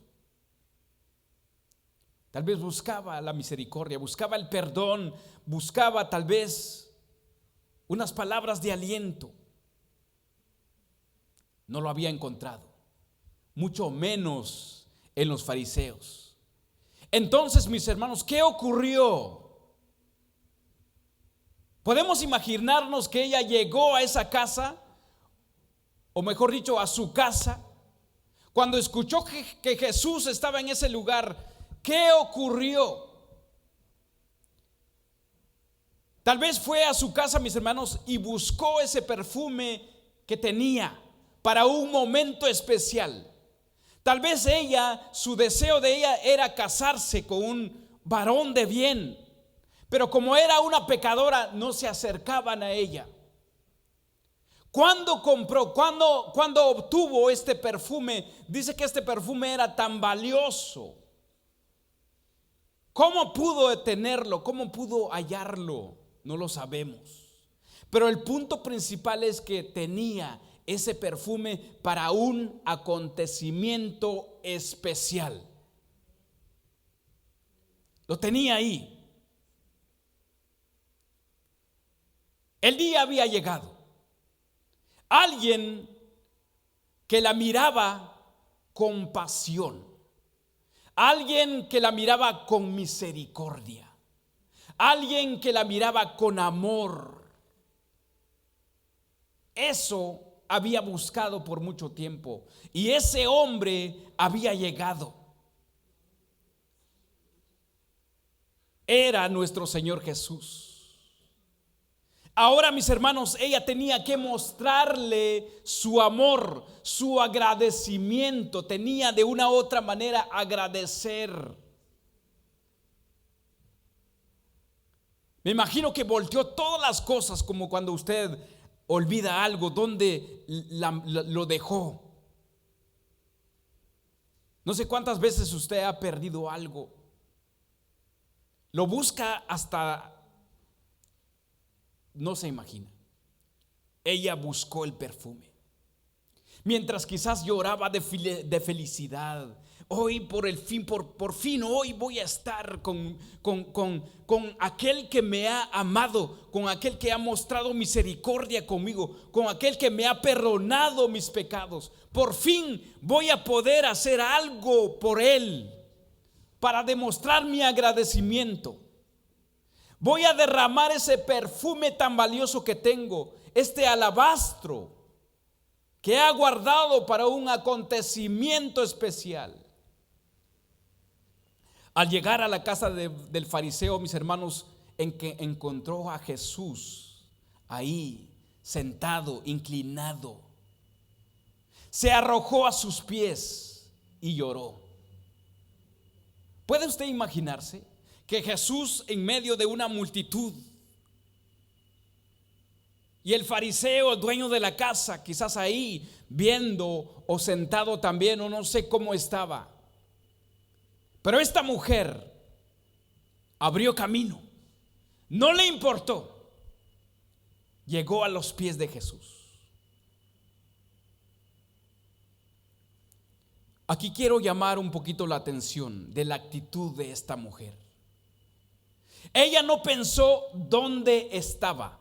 Tal vez buscaba la misericordia, buscaba el perdón, buscaba tal vez unas palabras de aliento. No lo había encontrado, mucho menos en los fariseos. Entonces, mis hermanos, ¿qué ocurrió? Podemos imaginarnos que ella llegó a esa casa, o mejor dicho, a su casa, cuando escuchó que Jesús estaba en ese lugar. ¿Qué ocurrió? Tal vez fue a su casa, mis hermanos, y buscó ese perfume que tenía para un momento especial. Tal vez su deseo de ella era casarse con un varón de bien, pero como era una pecadora, no se acercaban a ella. ¿Cuándo compró? ¿Cuándo obtuvo este perfume? Dice que este perfume era tan valioso. ¿Cómo pudo tenerlo? ¿Cómo pudo hallarlo? No lo sabemos. Pero el punto principal es que tenía ese perfume para un acontecimiento especial. Lo tenía ahí. El día había llegado. Alguien que la miraba con pasión. Alguien que la miraba con misericordia. Alguien que la miraba con amor. Eso había buscado por mucho tiempo. Y ese hombre había llegado. Era nuestro Señor Jesús. Ahora, mis hermanos, ella tenía que mostrarle su amor, su agradecimiento. Tenía de una u otra manera agradecer. Me imagino que volteó todas las cosas, como cuando usted olvida algo, donde lo dejó. No sé cuántas veces usted ha perdido algo. Lo busca hasta, no se imagina. Ella buscó el perfume. Mientras quizás lloraba de felicidad. Hoy por fin, hoy voy a estar con aquel que me ha amado, con aquel que ha mostrado misericordia conmigo, con aquel que me ha perdonado mis pecados. Por fin voy a poder hacer algo por él para demostrar mi agradecimiento. Voy a derramar ese perfume tan valioso que tengo, este alabastro que ha guardado para un acontecimiento especial. Al llegar a la casa del fariseo, mis hermanos, en que encontró a Jesús ahí, sentado, inclinado, se arrojó a sus pies y lloró. ¿Puede usted imaginarse que Jesús en medio de una multitud y el fariseo, el dueño de la casa, quizás ahí viendo o sentado también, o no sé cómo estaba, pero esta mujer abrió camino, no le importó, llegó a los pies de Jesús? Aquí quiero llamar un poquito la atención de la actitud de esta mujer. Ella no pensó dónde estaba,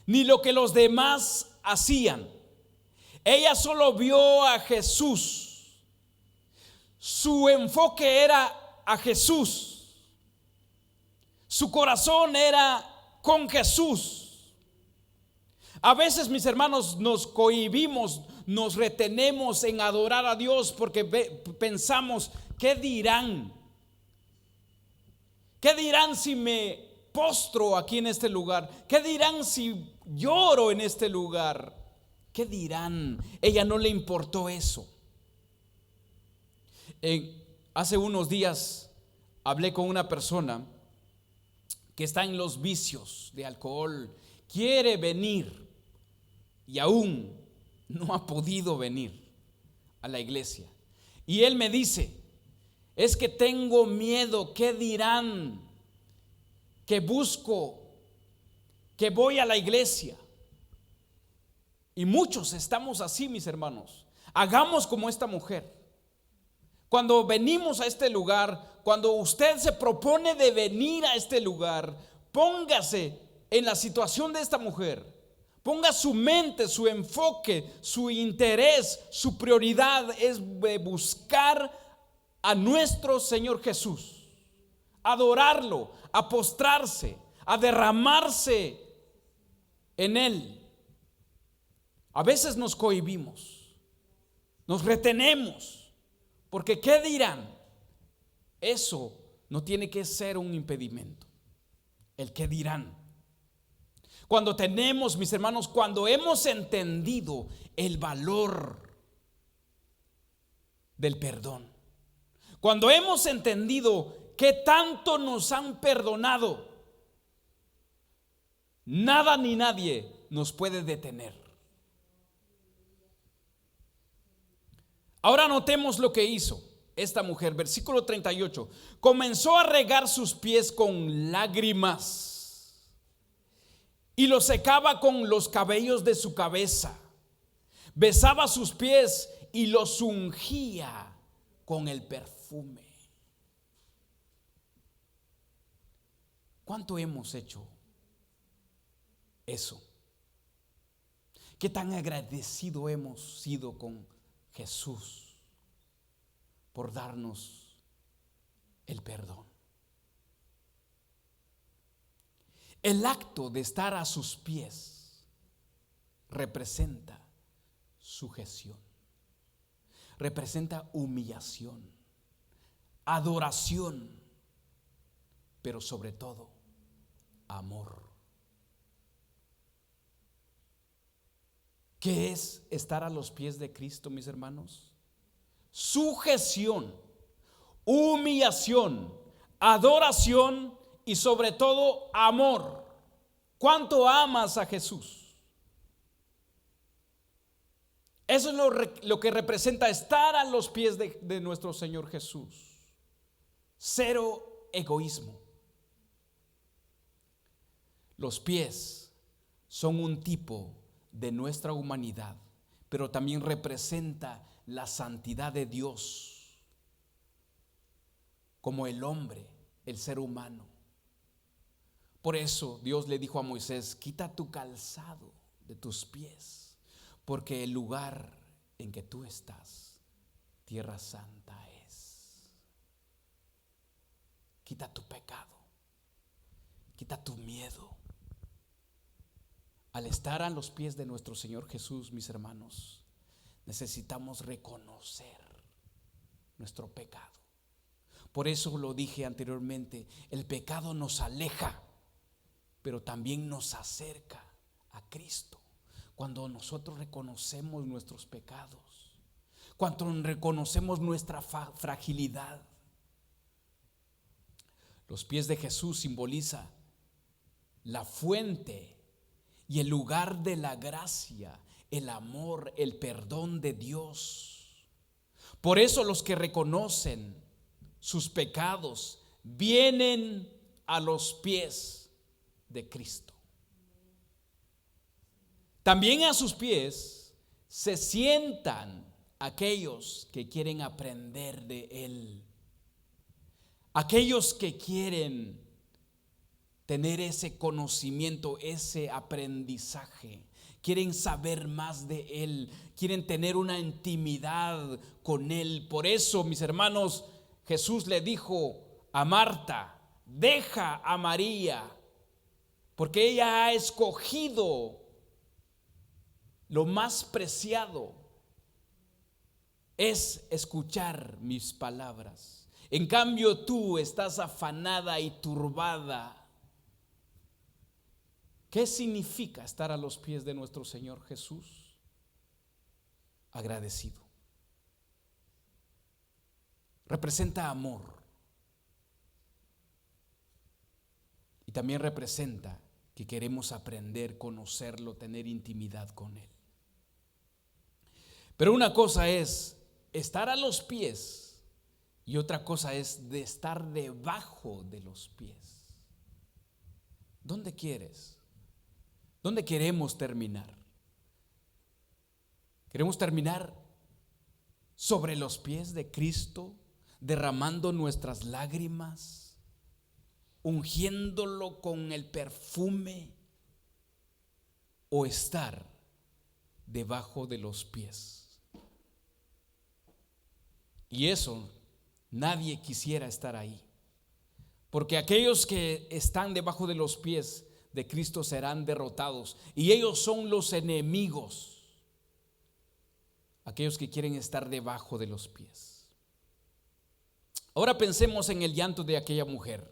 ni lo que los demás hacían. Ella solo vio a Jesús. Su enfoque era a Jesús. Su corazón era con Jesús. A veces, mis hermanos, nos cohibimos, nos retenemos en adorar a Dios porque pensamos, ¿qué dirán? ¿Qué dirán si me postro aquí en este lugar? ¿Qué dirán si lloro en este lugar? ¿Qué dirán? Ella no le importó eso. Hace unos días hablé con una persona que está en los vicios de alcohol, quiere venir y aún no ha podido venir a la iglesia. Y él me dice, es que tengo miedo, ¿qué dirán? Que busco, que voy a la iglesia. Y muchos estamos así, mis hermanos. Hagamos como esta mujer. Cuando venimos a este lugar, cuando usted se propone de venir a este lugar, póngase en la situación de esta mujer. Ponga su mente, su enfoque, su interés, su prioridad es buscar a nuestro Señor Jesús, adorarlo, a postrarse, a derramarse en Él. A veces nos cohibimos, nos retenemos. Porque ¿qué dirán? Eso no tiene que ser un impedimento. El qué dirán. Cuando tenemos, mis hermanos, cuando hemos entendido el valor del perdón, cuando hemos entendido qué tanto nos han perdonado, nada ni nadie nos puede detener. Ahora notemos lo que hizo esta mujer. Versículo 38. Comenzó a regar sus pies con lágrimas y los secaba con los cabellos de su cabeza. Besaba sus pies y los ungía con el perfume. ¿Cuánto hemos hecho eso? ¿Qué tan agradecido hemos sido con Jesús por darnos el perdón? El acto de estar a sus pies representa sujeción, representa humillación, adoración, pero sobre todo amor. ¿Qué es estar a los pies de Cristo, mis hermanos? Sujeción, humillación, adoración y sobre todo amor. ¿Cuánto amas a Jesús? Eso es lo que representa estar a los pies de nuestro Señor Jesús. Cero egoísmo. Los pies son un tipo de nuestra humanidad, pero también representa la santidad de Dios, como el hombre, el ser humano. Por eso Dios le dijo a Moisés: quita tu calzado de tus pies, porque el lugar en que tú estás, tierra santa es. Quita tu pecado, quita tu miedo. Al estar a los pies de nuestro Señor Jesús, mis hermanos, necesitamos reconocer nuestro pecado. Por eso lo dije anteriormente, el pecado nos aleja, pero también nos acerca a Cristo. Cuando nosotros reconocemos nuestros pecados, cuando reconocemos nuestra fragilidad. Los pies de Jesús simboliza la fuente y el lugar de la gracia, el amor, el perdón de Dios. Por eso los que reconocen sus pecados vienen a los pies de Cristo. También a sus pies se sientan aquellos que quieren aprender de Él, aquellos que quieren tener ese conocimiento, ese aprendizaje, quieren saber más de Él, quieren tener una intimidad con Él. Por eso, mis hermanos, Jesús le dijo a Marta: deja a María, porque ella ha escogido lo más preciado, es escuchar mis palabras. En cambio, tú estás afanada y turbada. ¿Qué significa estar a los pies de nuestro Señor Jesús? Agradecido. Representa amor. Y también representa que queremos aprender, conocerlo, tener intimidad con Él. Pero una cosa es estar a los pies y otra cosa es de estar debajo de los pies. ¿Dónde quieres? ¿Dónde queremos terminar? ¿Queremos terminar sobre los pies de Cristo, derramando nuestras lágrimas, ungiéndolo con el perfume, o estar debajo de los pies? Y eso, nadie quisiera estar ahí, porque aquellos que están debajo de los pies de Cristo serán derrotados, y ellos son los enemigos, aquellos que quieren estar debajo de los pies. Ahora pensemos en el llanto de aquella mujer.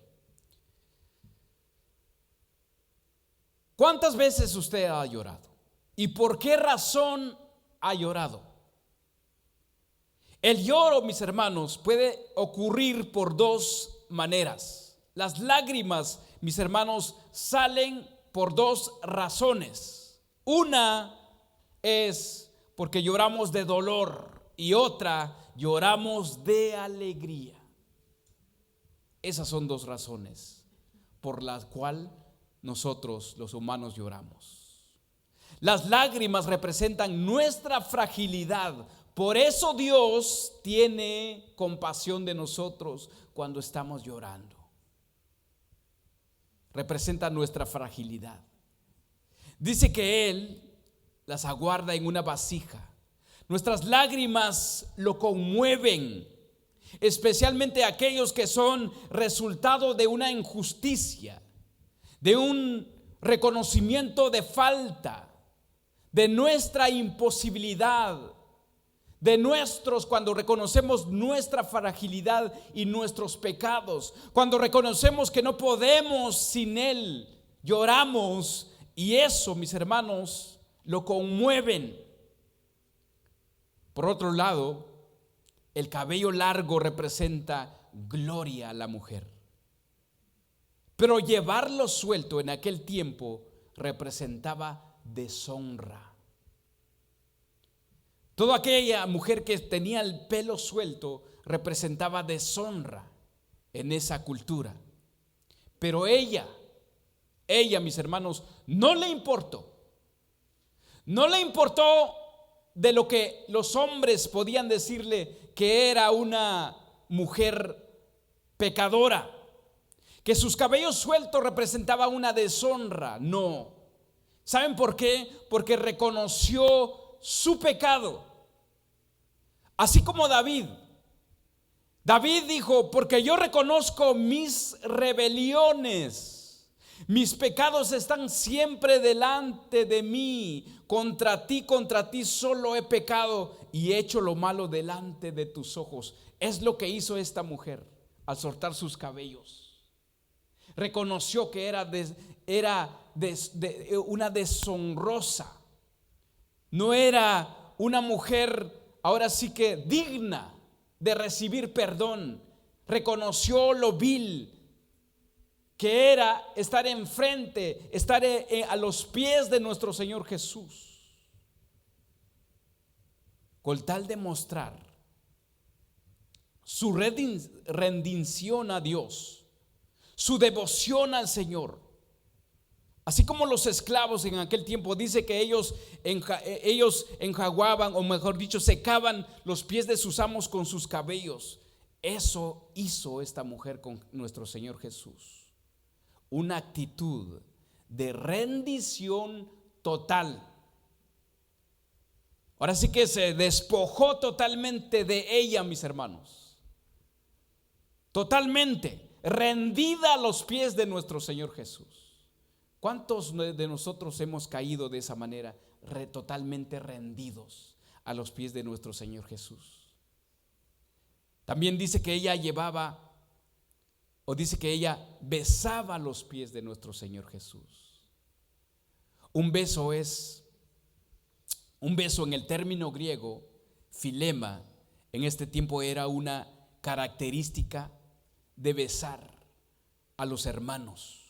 ¿Cuántas veces usted ha llorado? ¿Y por qué razón ha llorado? El lloro, mis hermanos, puede ocurrir por dos maneras. Las lágrimas, mis hermanos, salen por dos razones. Una es porque lloramos de dolor y otra, lloramos de alegría. Esas son dos razones por las cuales nosotros, los humanos, lloramos. Las lágrimas representan nuestra fragilidad. Por eso Dios tiene compasión de nosotros cuando estamos llorando. Representa nuestra fragilidad. Dice que Él las aguarda en una vasija. Nuestras lágrimas lo conmueven, especialmente aquellos que son resultado de una injusticia, de un reconocimiento de falta, de nuestra imposibilidad, cuando reconocemos nuestra fragilidad y nuestros pecados, cuando reconocemos que no podemos sin Él, lloramos. Y eso, mis hermanos, lo conmueven. Por otro lado, el cabello largo representa gloria a la mujer. Pero llevarlo suelto en aquel tiempo representaba deshonra. Toda aquella mujer que tenía el pelo suelto representaba deshonra en esa cultura. Pero ella, mis hermanos, no le importó. No le importó de lo que los hombres podían decirle, que era una mujer pecadora, que sus cabellos sueltos representaban una deshonra. No. ¿Saben por qué? Porque reconoció su pecado. Así como David dijo: porque yo reconozco mis rebeliones, mis pecados están siempre delante de mí. Contra ti solo he pecado y he hecho lo malo delante de tus ojos. Es lo que hizo esta mujer al soltar sus cabellos. Reconoció que era una deshonrosa. No era una mujer, ahora sí que digna de recibir perdón. Reconoció lo vil que era estar enfrente, estar a los pies de nuestro Señor Jesús, con tal de mostrar su rendición a Dios, su devoción al Señor. Así como los esclavos en aquel tiempo, dice que ellos enjaguaban, o mejor dicho, secaban los pies de sus amos con sus cabellos. Eso hizo esta mujer con nuestro Señor Jesús. Una actitud de rendición total. Ahora sí que se despojó totalmente de ella, mis hermanos. Totalmente rendida a los pies de nuestro Señor Jesús. ¿Cuántos de nosotros hemos caído de esa manera, totalmente rendidos a los pies de nuestro Señor Jesús? También dice que ella besaba los pies de nuestro Señor Jesús. Un beso en el término griego, filema, en este tiempo era una característica de besar a los hermanos.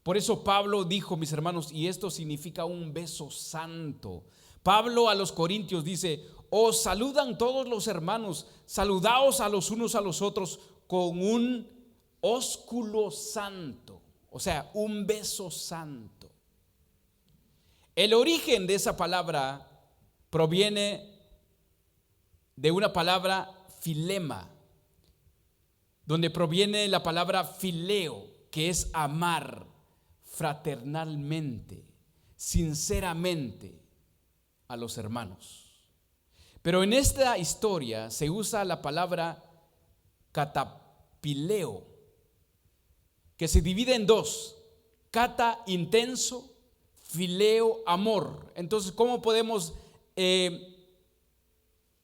Por eso Pablo dijo, mis hermanos, y esto significa un beso santo. Pablo a los Corintios dice: os saludan todos los hermanos, saludaos a los unos a los otros con un ósculo santo, o sea, un beso santo. El origen de esa palabra proviene de una palabra filema, donde proviene la palabra fileo, que es amar fraternalmente, sinceramente a los hermanos. Pero en esta historia se usa la palabra catapileo, que se divide en dos: cata, intenso; fileo, amor. Entonces, ¿cómo podemos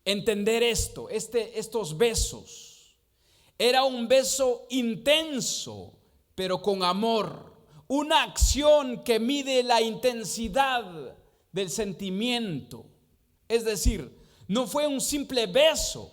entender estos besos? Era un beso intenso, pero con amor. Una acción que mide la intensidad del sentimiento. Es decir, no fue un simple beso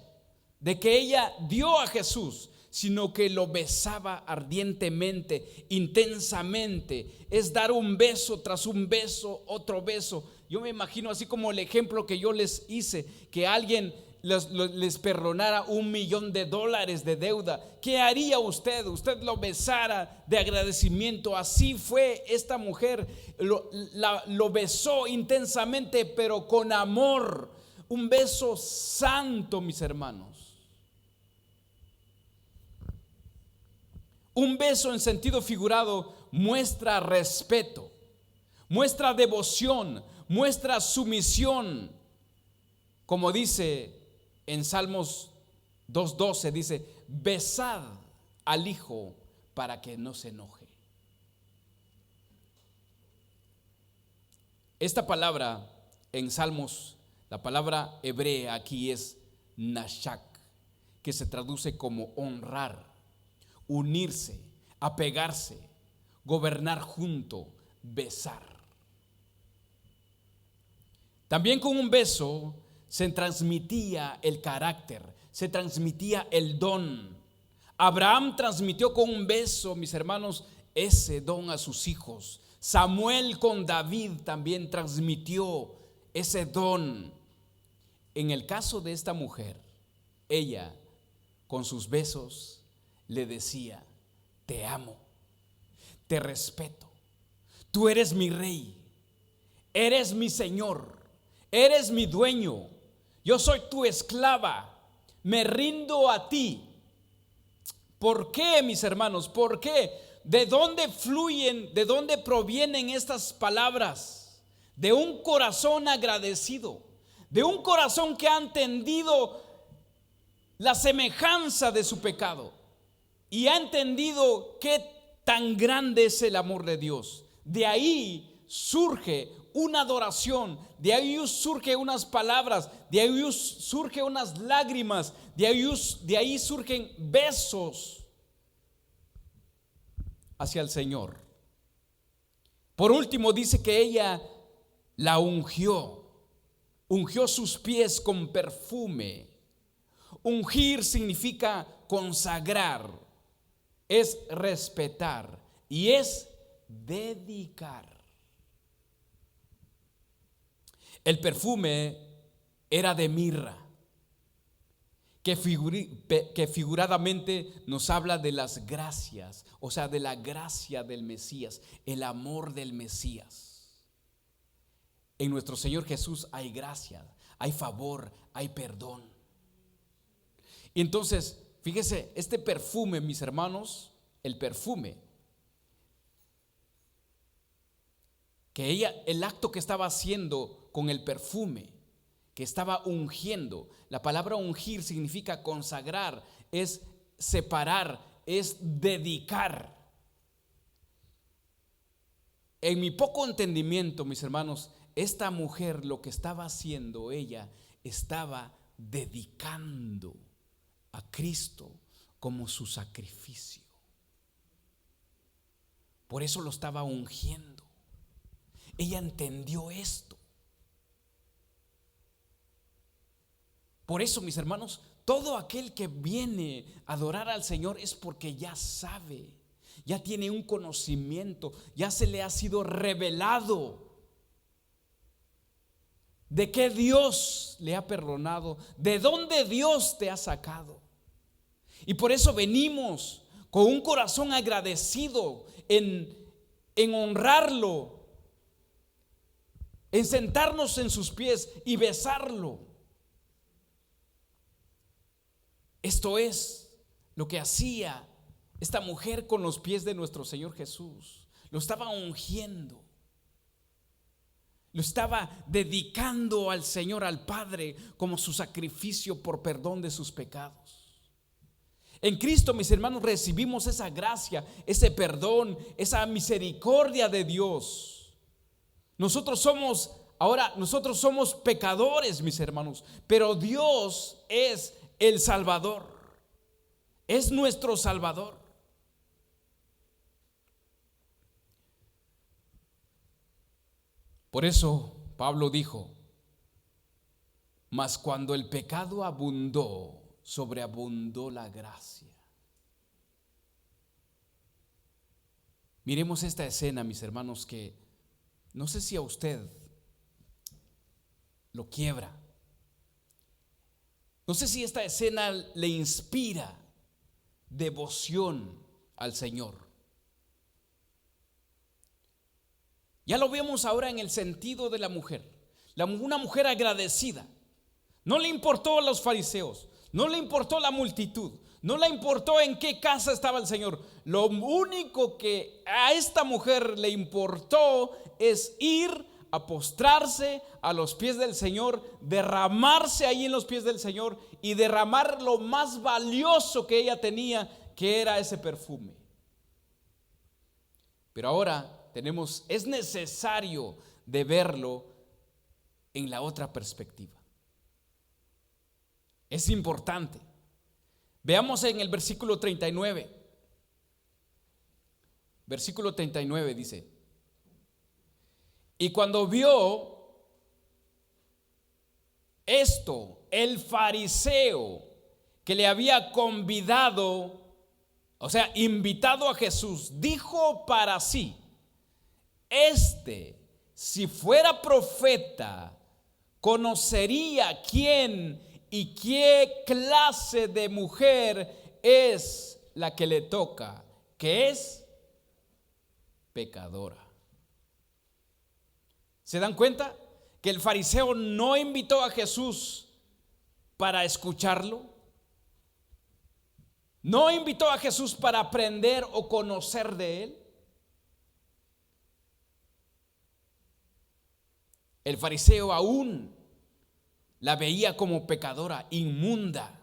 de que ella dio a Jesús, sino que lo besaba ardientemente, intensamente. Es dar un beso tras un beso, otro beso. Yo me imagino, así como el ejemplo que yo les hice, que alguien les perdonara $1,000,000 de deuda. ¿Qué haría usted? Usted lo besara de agradecimiento. Así fue esta mujer. Lo besó intensamente, pero con amor. Un beso santo, mis hermanos. Un beso en sentido figurado muestra respeto, muestra devoción, muestra sumisión. Como dice en Salmos 2:12, dice: besad al Hijo para que no se enoje. Esta palabra en Salmos, la palabra hebrea aquí es nashak, que se traduce como honrar, unirse, apegarse, gobernar junto, besar. También con un beso se transmitía el carácter, se transmitía el don. Abraham transmitió con un beso, mis hermanos, ese don a sus hijos. Samuel con David también transmitió ese don. En el caso de esta mujer, ella con sus besos le decía: te amo, te respeto, tú eres mi rey, eres mi señor, eres mi dueño, yo soy tu esclava, me rindo a ti. ¿Por qué, mis hermanos? ¿Por qué? ¿De dónde fluyen, de dónde provienen estas palabras? De un corazón agradecido, de un corazón que ha entendido la semejanza de su pecado y ha entendido qué tan grande es el amor de Dios. De ahí surge una adoración, de ahí surge unas palabras, de ahí surge unas lágrimas, de ahí surgen besos hacia el Señor. Por último, dice que ella la ungió sus pies con perfume. Ungir significa consagrar, es respetar y es dedicar. El perfume era de mirra, que figuradamente nos habla de las gracias, o sea, de la gracia del Mesías, el amor del Mesías. En nuestro Señor Jesús hay gracia, hay favor, hay perdón. Y entonces, fíjese, este perfume, mis hermanos, el perfume, que ella, el acto que estaba haciendo con el perfume, que estaba ungiendo. La palabra ungir significa consagrar, es separar, es dedicar. En mi poco entendimiento, mis hermanos, esta mujer lo que estaba haciendo, ella estaba dedicando a Cristo como su sacrificio. Por eso lo estaba ungiendo. Ella entendió esto. Por eso, mis hermanos, todo aquel que viene a adorar al Señor es porque ya sabe, ya tiene un conocimiento, ya se le ha sido revelado de que Dios le ha perdonado, de dónde Dios te ha sacado. Y por eso venimos con un corazón agradecido en honrarlo, en sentarnos en sus pies y besarlo. Esto es lo que hacía esta mujer con los pies de nuestro Señor Jesús. Lo estaba ungiendo, lo estaba dedicando al Señor, al Padre, como su sacrificio por perdón de sus pecados. En Cristo, mis hermanos, recibimos esa gracia, ese perdón, esa misericordia de Dios. Nosotros somos pecadores, mis hermanos, pero Dios es el Salvador, es nuestro Salvador. Por eso Pablo dijo: mas cuando el pecado abundó, sobreabundó la gracia. Miremos esta escena, mis hermanos, que no sé si a usted lo quiebra. No sé si esta escena le inspira devoción al Señor. Ya lo vemos ahora en el sentido de la mujer. Una mujer agradecida. No le importó a los fariseos, no le importó la multitud, no le importó en qué casa estaba el Señor. Lo único que a esta mujer le importó es ir a postrarse a los pies del Señor, derramarse ahí en los pies del Señor y derramar lo más valioso que ella tenía, que era ese perfume. Pero ahora es necesario de verlo en la otra perspectiva. Es importante. Veamos en el versículo 39. Versículo 39 dice: y cuando vio Esto, el fariseo que le había convidado, o sea, invitado a Jesús, dijo para sí: si fuera profeta, conocería quién y qué clase de mujer es la que le toca, que es pecadora. ¿Se dan cuenta? Que el fariseo no invitó a Jesús para escucharlo. No invitó a Jesús para aprender o conocer de él. El fariseo aún la veía como pecadora, inmunda.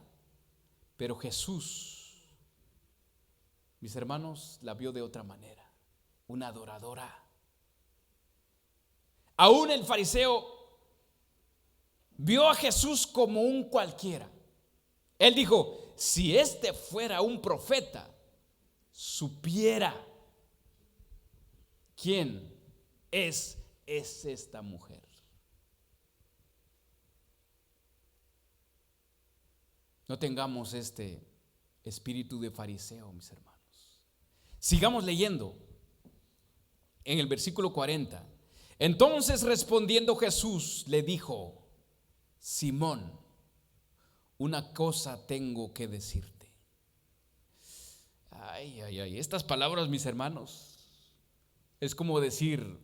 Pero Jesús, mis hermanos, la vio de otra manera, una adoradora. Aún el fariseo vio a Jesús como un cualquiera. Él dijo: si este fuera un profeta, supiera quién es esta mujer. No tengamos este espíritu de fariseo, mis hermanos. Sigamos leyendo en el versículo 40. Entonces respondiendo Jesús le dijo: Simón, una cosa tengo que decirte. Estas palabras, mis hermanos, es como decir: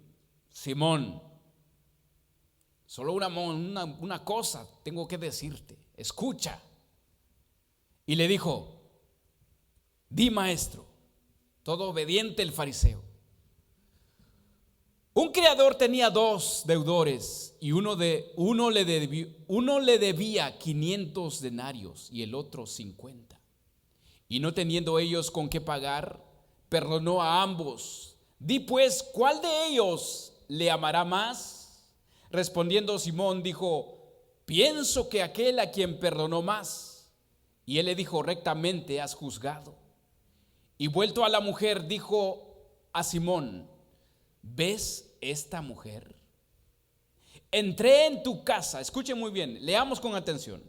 Simón, solo una cosa tengo que decirte, escucha. Y le dijo: di, maestro. Todo obediente el fariseo. Un criador tenía 2 deudores, y uno le debía 500 denarios y el otro 50. Y no teniendo ellos con qué pagar, perdonó a ambos. Di pues, ¿cuál de ellos le amará más? Respondiendo Simón dijo: pienso que aquel a quien perdonó más. Y él le dijo: rectamente has juzgado. Y vuelto a la mujer, dijo a Simón: ¿ves esta mujer? Entré en tu casa, escuchen muy bien, leamos con atención.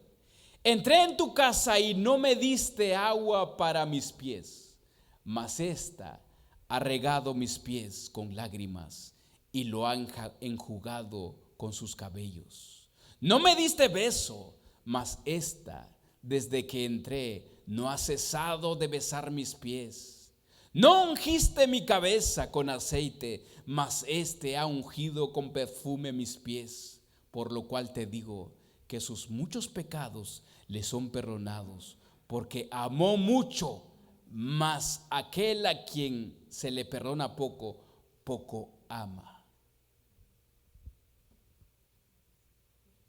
Entré en tu casa y no me diste agua para mis pies, mas esta ha regado mis pies con lágrimas y lo ha enjugado con sus cabellos. No me diste beso, mas esta, desde que entré, no ha cesado de besar mis pies. No ungiste mi cabeza con aceite, mas este ha ungido con perfume mis pies. Por lo cual te digo que sus muchos pecados le son perdonados, porque amó mucho. Mas aquel a quien se le perdona poco, poco ama.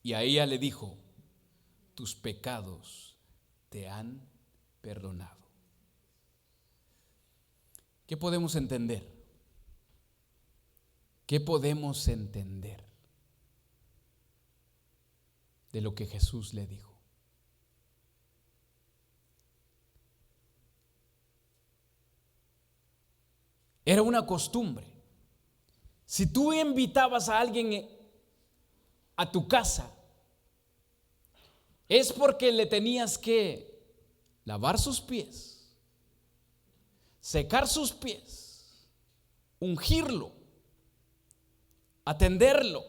Y a ella le dijo: tus pecados te han perdonado. ¿Qué podemos entender? ¿Qué podemos entender de lo que Jesús le dijo? Era una costumbre. Si tú invitabas a alguien a tu casa, es porque le tenías que lavar sus pies, secar sus pies, ungirlo, atenderlo.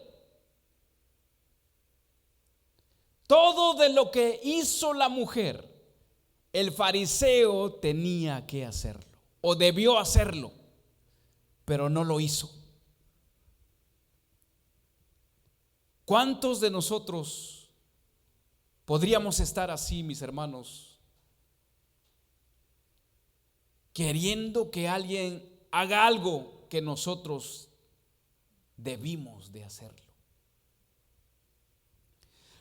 Todo de lo que hizo la mujer, el fariseo tenía que hacerlo, o debió hacerlo, pero no lo hizo. ¿Cuántos de nosotros podríamos estar así, mis hermanos, queriendo que alguien haga algo que nosotros debimos de hacerlo?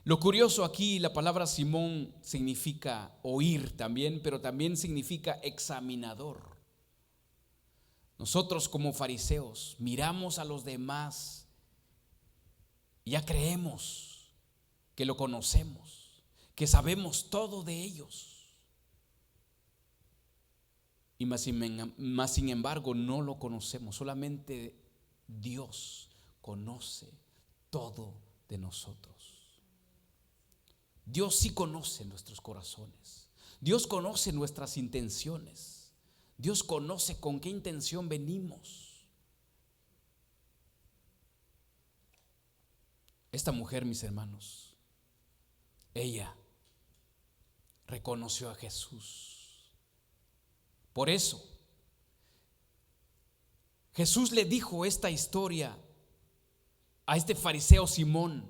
Lo curioso aquí, la palabra Simón significa oír también, pero también significa examinador. Nosotros como fariseos miramos a los demás y ya creemos que lo conocemos, que sabemos todo de ellos. Y más sin embargo no lo conocemos. Solamente Dios conoce todo de nosotros. Dios sí conoce nuestros corazones. Dios conoce nuestras intenciones. Dios conoce con qué intención venimos. Esta mujer, mis hermanos, ella reconoció a Jesús. Por eso Jesús le dijo esta historia a este fariseo Simón,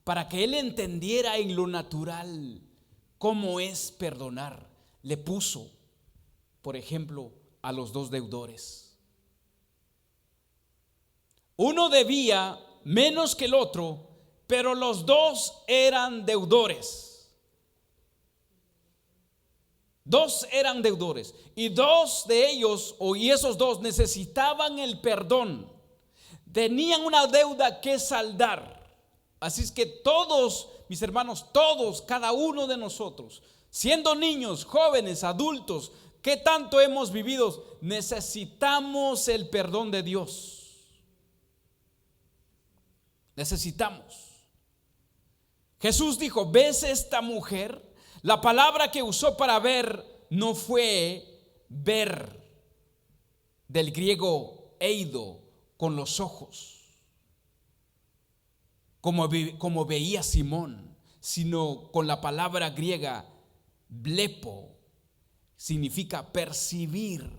para que él entendiera en lo natural cómo es perdonar. Le puso, por ejemplo, a los dos deudores. Uno debía menos que el otro, pero los dos eran deudores. Dos eran deudores y dos de ellos, y esos dos necesitaban el perdón. Tenían una deuda que saldar. Así es que todos, mis hermanos, todos, cada uno de nosotros, siendo niños, jóvenes, adultos, ¿qué tanto hemos vivido? Necesitamos el perdón de Dios. Necesitamos. Jesús dijo, ¿ves esta mujer? La palabra que usó para ver no fue ver, del griego eido, con los ojos, como veía Simón, sino con la palabra griega blepo. Significa percibir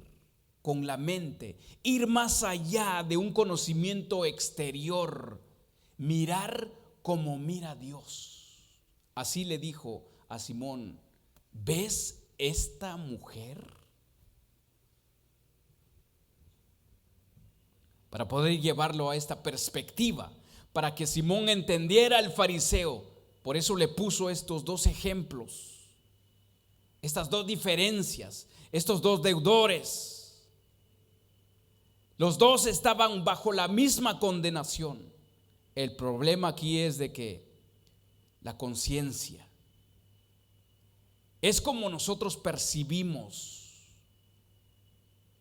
con la mente, ir más allá de un conocimiento exterior, mirar como mira Dios. Así le dijo a Simón, ¿ves esta mujer? Para poder llevarlo a esta perspectiva, para que Simón entendiera al fariseo. Por eso le puso estos dos ejemplos, estas dos diferencias, estos dos deudores. Los dos estaban bajo la misma condenación. El problema aquí es de que la conciencia es como nosotros percibimos,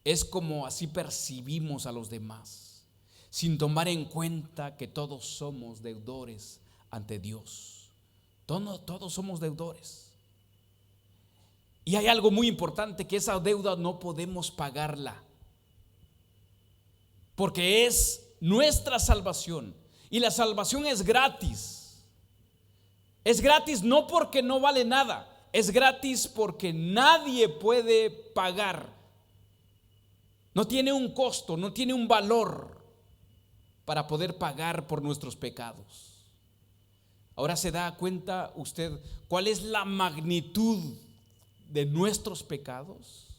es como así percibimos a los demás, sin tomar en cuenta que todos somos deudores ante Dios. Todos somos deudores. Y hay algo muy importante, que esa deuda no podemos pagarla, porque es nuestra salvación. Y la salvación es gratis. Es gratis no porque no vale nada, es gratis porque nadie puede pagar. No tiene un costo, no tiene un valor para poder pagar por nuestros pecados. Ahora se da cuenta usted cuál es la magnitud de nuestros pecados.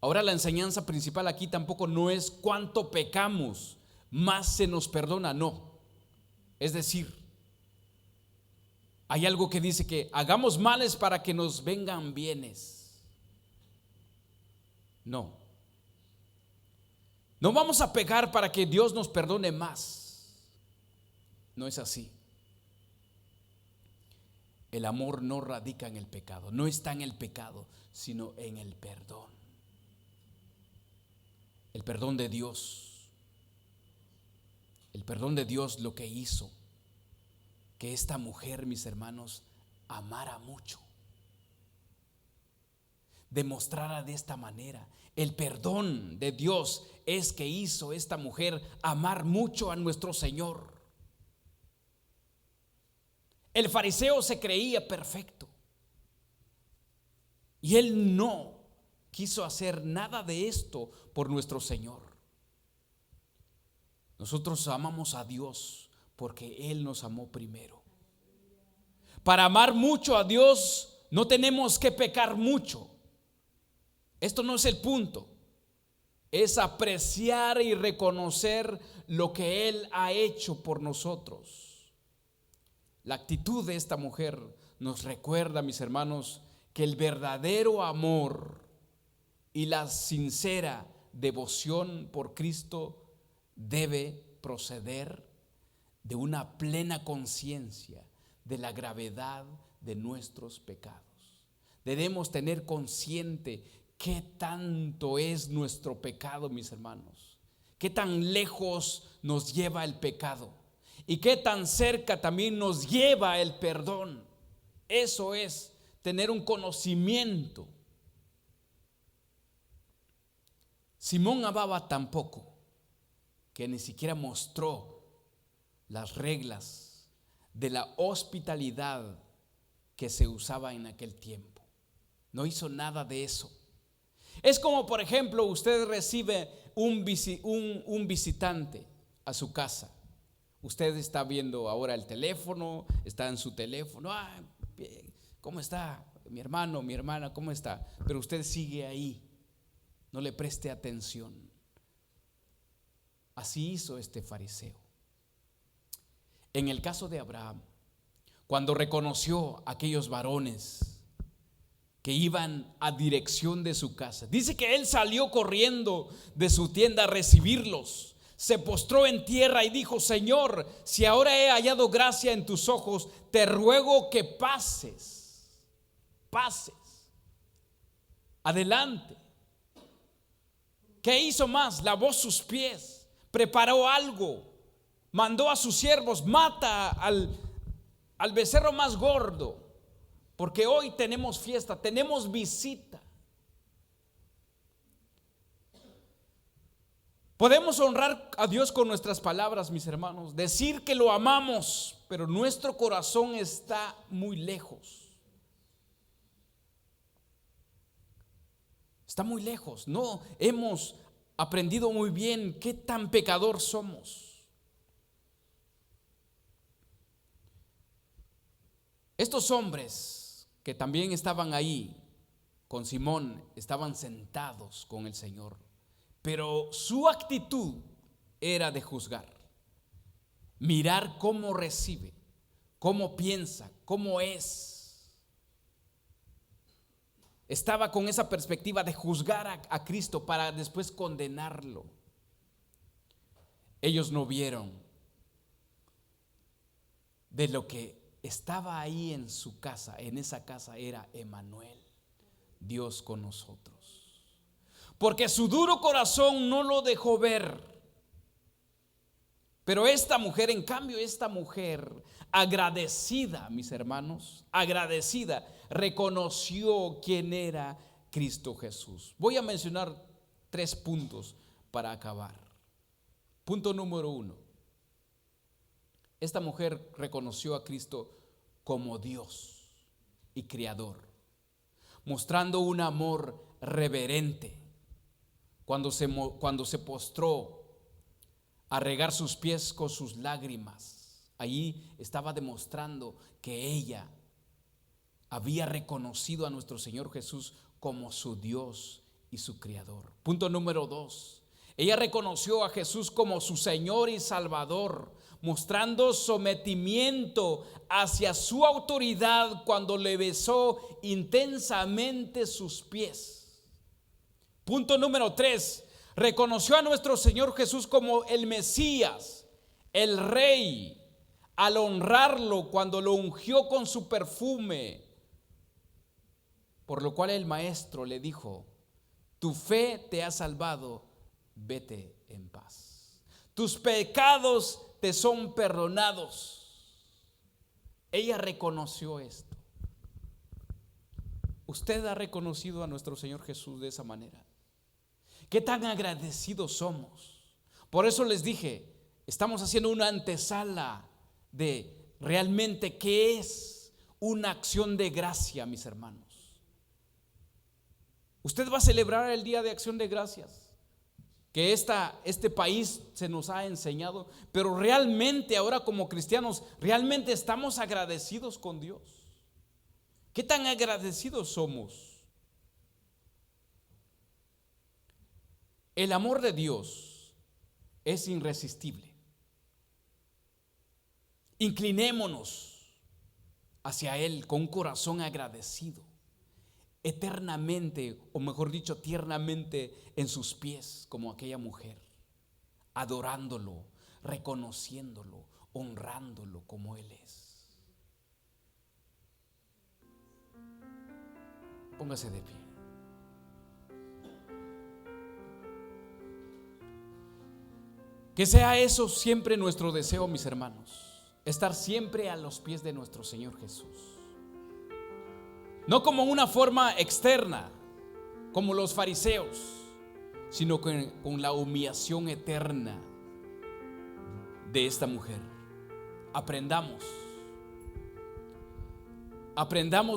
Ahora la enseñanza principal aquí tampoco no es cuánto pecamos, más se nos perdona, no. Es decir, hay algo que dice que hagamos males para que nos vengan bienes. No. No vamos a pecar para que Dios nos perdone más. No es así. El amor no radica en el pecado, no está en el pecado, sino en el perdón. El perdón de Dios. El perdón de Dios lo que hizo que esta mujer, mis hermanos, amara mucho. Demostrara de esta manera. El perdón de Dios es que hizo esta mujer amar mucho a nuestro Señor. El fariseo se creía perfecto y él no quiso hacer nada de esto por nuestro Señor. Nosotros amamos a Dios porque Él nos amó primero. Para amar mucho a Dios no tenemos que pecar mucho. Esto no es el punto. Es apreciar y reconocer lo que Él ha hecho por nosotros. La actitud de esta mujer nos recuerda, mis hermanos, que el verdadero amor y la sincera devoción por Cristo debe proceder de una plena conciencia de la gravedad de nuestros pecados. Debemos tener consciente qué tanto es nuestro pecado, mis hermanos, qué tan lejos nos lleva el pecado. y qué tan cerca también nos lleva el perdón. Eso es tener un conocimiento. Simón amaba tan poco que ni siquiera mostró las reglas de la hospitalidad que se usaba en aquel tiempo. No hizo nada de eso. Es como, por ejemplo, usted recibe un visitante a su casa. Usted está viendo ahora el teléfono, está en su teléfono. ¿Cómo está mi hermano, mi hermana? ¿Cómo está? Pero usted sigue ahí, no le preste atención. Así hizo este fariseo. En el caso de Abraham, cuando reconoció a aquellos varones que iban a dirección de su casa, dice que él salió corriendo de su tienda a recibirlos. Se postró en tierra y dijo: Señor, si ahora he hallado gracia en tus ojos, te ruego que pases adelante. ¿Qué hizo más? Lavó sus pies, preparó algo, mandó a sus siervos: mata al becerro más gordo, porque hoy tenemos fiesta, tenemos visita. Podemos honrar a Dios con nuestras palabras, mis hermanos, decir que lo amamos, pero nuestro corazón está muy lejos. Está muy lejos. No hemos aprendido muy bien qué tan pecador somos. Estos hombres que también estaban ahí con Simón estaban sentados con el Señor, pero su actitud era de juzgar, mirar cómo recibe, cómo piensa, cómo es. Estaba con esa perspectiva de juzgar a Cristo para después condenarlo. Ellos no vieron de lo que estaba ahí en su casa. En esa casa era Emmanuel, Dios con nosotros. Porque su duro corazón no lo dejó ver. Pero esta mujer, en cambio, esta mujer agradecida, mis hermanos, agradecida, reconoció quién era Cristo Jesús. Voy a mencionar 3 puntos para acabar. Punto número 1. Esta mujer reconoció a Cristo como Dios y Creador, mostrando un amor reverente cuando se postró a regar sus pies con sus lágrimas. Allí estaba demostrando que ella había reconocido a nuestro Señor Jesús como su Dios y su Creador. Punto número 2. Ella reconoció a Jesús como su Señor y Salvador, mostrando sometimiento hacia su autoridad cuando le besó intensamente sus pies. Punto número 3. Reconoció a nuestro Señor Jesús como el Mesías, el Rey, al honrarlo cuando lo ungió con su perfume. Por lo cual el maestro le dijo: tu fe te ha salvado, vete en paz. Tus pecados te son perdonados. Ella reconoció esto. ¿Usted ha reconocido a nuestro Señor Jesús de esa manera? ¿Qué tan agradecidos somos? Por eso les dije, estamos haciendo una antesala de realmente qué es una acción de gracia, mis hermanos. Usted va a celebrar el Día de Acción de Gracias, que este país se nos ha enseñado, pero realmente ahora como cristianos, realmente estamos agradecidos con Dios. ¿Qué tan agradecidos somos? El amor de Dios es irresistible. Inclinémonos hacia Él con un corazón agradecido, eternamente, o mejor dicho, tiernamente en sus pies, como aquella mujer, adorándolo, reconociéndolo, honrándolo como Él es. Póngase de pie. Que sea eso siempre nuestro deseo, mis hermanos, estar siempre a los pies de nuestro Señor Jesús. No como una forma externa, como los fariseos, sino con la humillación eterna de esta mujer. Aprendamos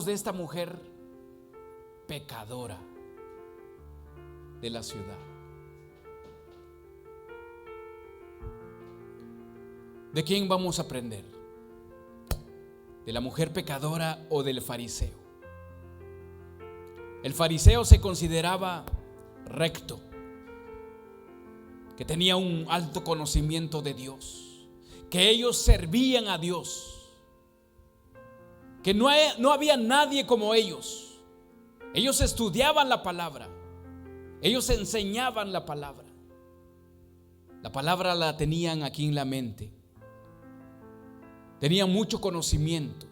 de esta mujer pecadora de la ciudad. ¿De quién vamos a aprender? ¿De la mujer pecadora o del fariseo? El fariseo se consideraba recto, que tenía un alto conocimiento de Dios, que ellos servían a Dios, que no había nadie como ellos. Ellos estudiaban la palabra, ellos enseñaban la palabra. La palabra la tenían aquí en la mente. Tenían mucho conocimiento,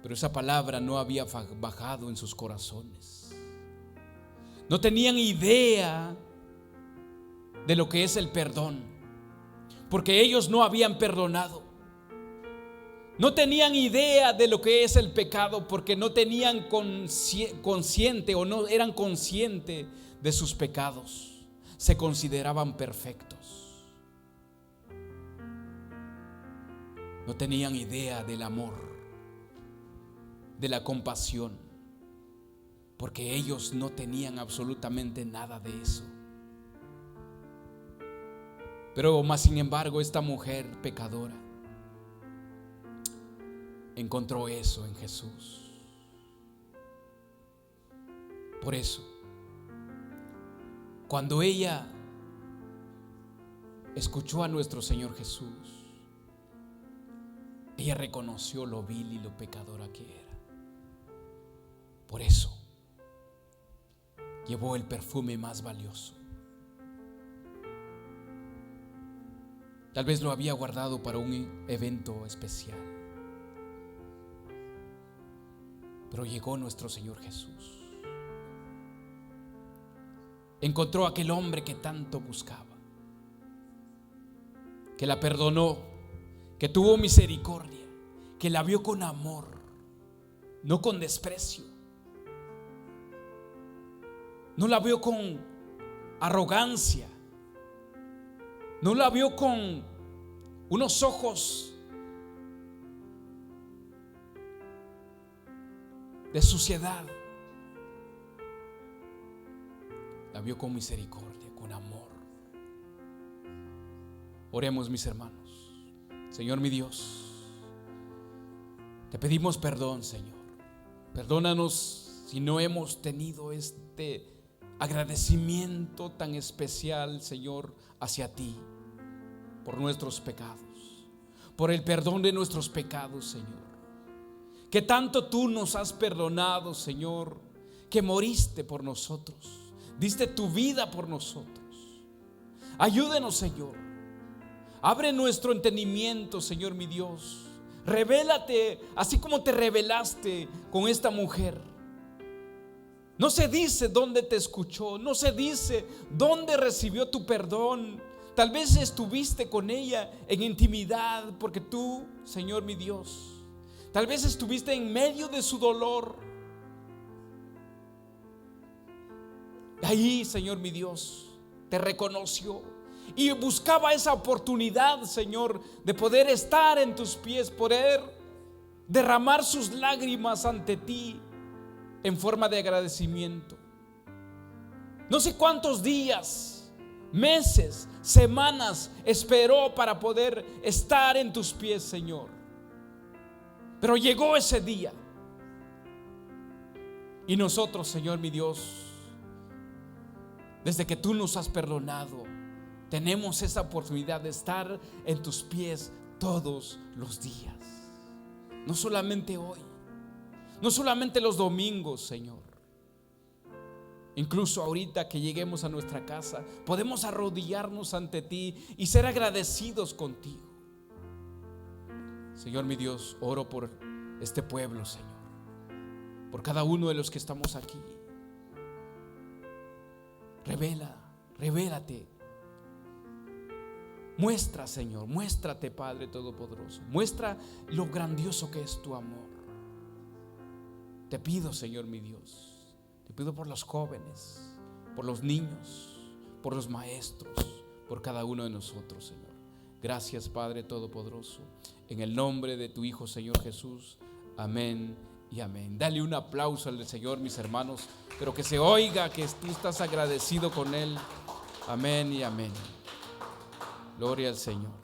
pero esa palabra no había bajado en sus corazones. No tenían idea de lo que es el perdón, porque ellos no habían perdonado. No tenían idea de lo que es el pecado, porque no tenían consciente o no eran conscientes de sus pecados. Se consideraban perfectos. No tenían idea del amor, de la compasión, porque ellos no tenían absolutamente nada de eso. Pero más sin embargo, esta mujer pecadora encontró eso en Jesús. Por eso, cuando ella escuchó a nuestro Señor Jesús, ella reconoció lo vil y lo pecadora que era. Por eso llevó el perfume más valioso. Tal vez lo había guardado para un evento especial, pero llegó nuestro Señor Jesús. Encontró a aquel hombre que tanto buscaba, que la perdonó, que tuvo misericordia, que la vio con amor, no con desprecio. No la vio con arrogancia. No la vio con unos ojos de suciedad. La vio con misericordia, con amor. Oremos, mis hermanos. Señor mi Dios, te pedimos perdón, Señor. Perdónanos si no hemos tenido este agradecimiento tan especial, Señor, hacia ti, por nuestros pecados, por el perdón de nuestros pecados, Señor. Que tanto tú nos has perdonado, Señor, que moriste por nosotros, diste tu vida por nosotros. Ayúdenos, Señor. Abre nuestro entendimiento, Señor mi Dios. Revélate así como te revelaste con esta mujer. No se dice dónde te escuchó, no se dice dónde recibió tu perdón. Tal vez estuviste con ella en intimidad, porque tú, Señor mi Dios, tal vez estuviste en medio de su dolor. Ahí, Señor mi Dios, te reconoció y buscaba esa oportunidad, Señor, de poder estar en tus pies, poder derramar sus lágrimas ante ti en forma de agradecimiento. No sé cuántos días, meses, semanas esperó para poder estar en tus pies, Señor. Pero llegó ese día. Y nosotros, Señor mi Dios, desde que tú nos has perdonado, tenemos esa oportunidad de estar en tus pies todos los días. No solamente hoy, no solamente los domingos, Señor. Incluso ahorita que lleguemos a nuestra casa, podemos arrodillarnos ante ti y ser agradecidos contigo. Señor mi Dios, oro por este pueblo, Señor, por cada uno de los que estamos aquí. Revélate. Muestra, Señor, muéstrate, Padre Todopoderoso. Muestra lo grandioso que es tu amor. Te pido, Señor mi Dios, te pido por los jóvenes, por los niños, por los maestros, por cada uno de nosotros, Señor. Gracias, Padre Todopoderoso, en el nombre de tu Hijo, Señor Jesús. Amén y amén. Dale un aplauso al Señor, mis hermanos, pero que se oiga que tú estás agradecido con Él. Amén y amén. Gloria al Señor.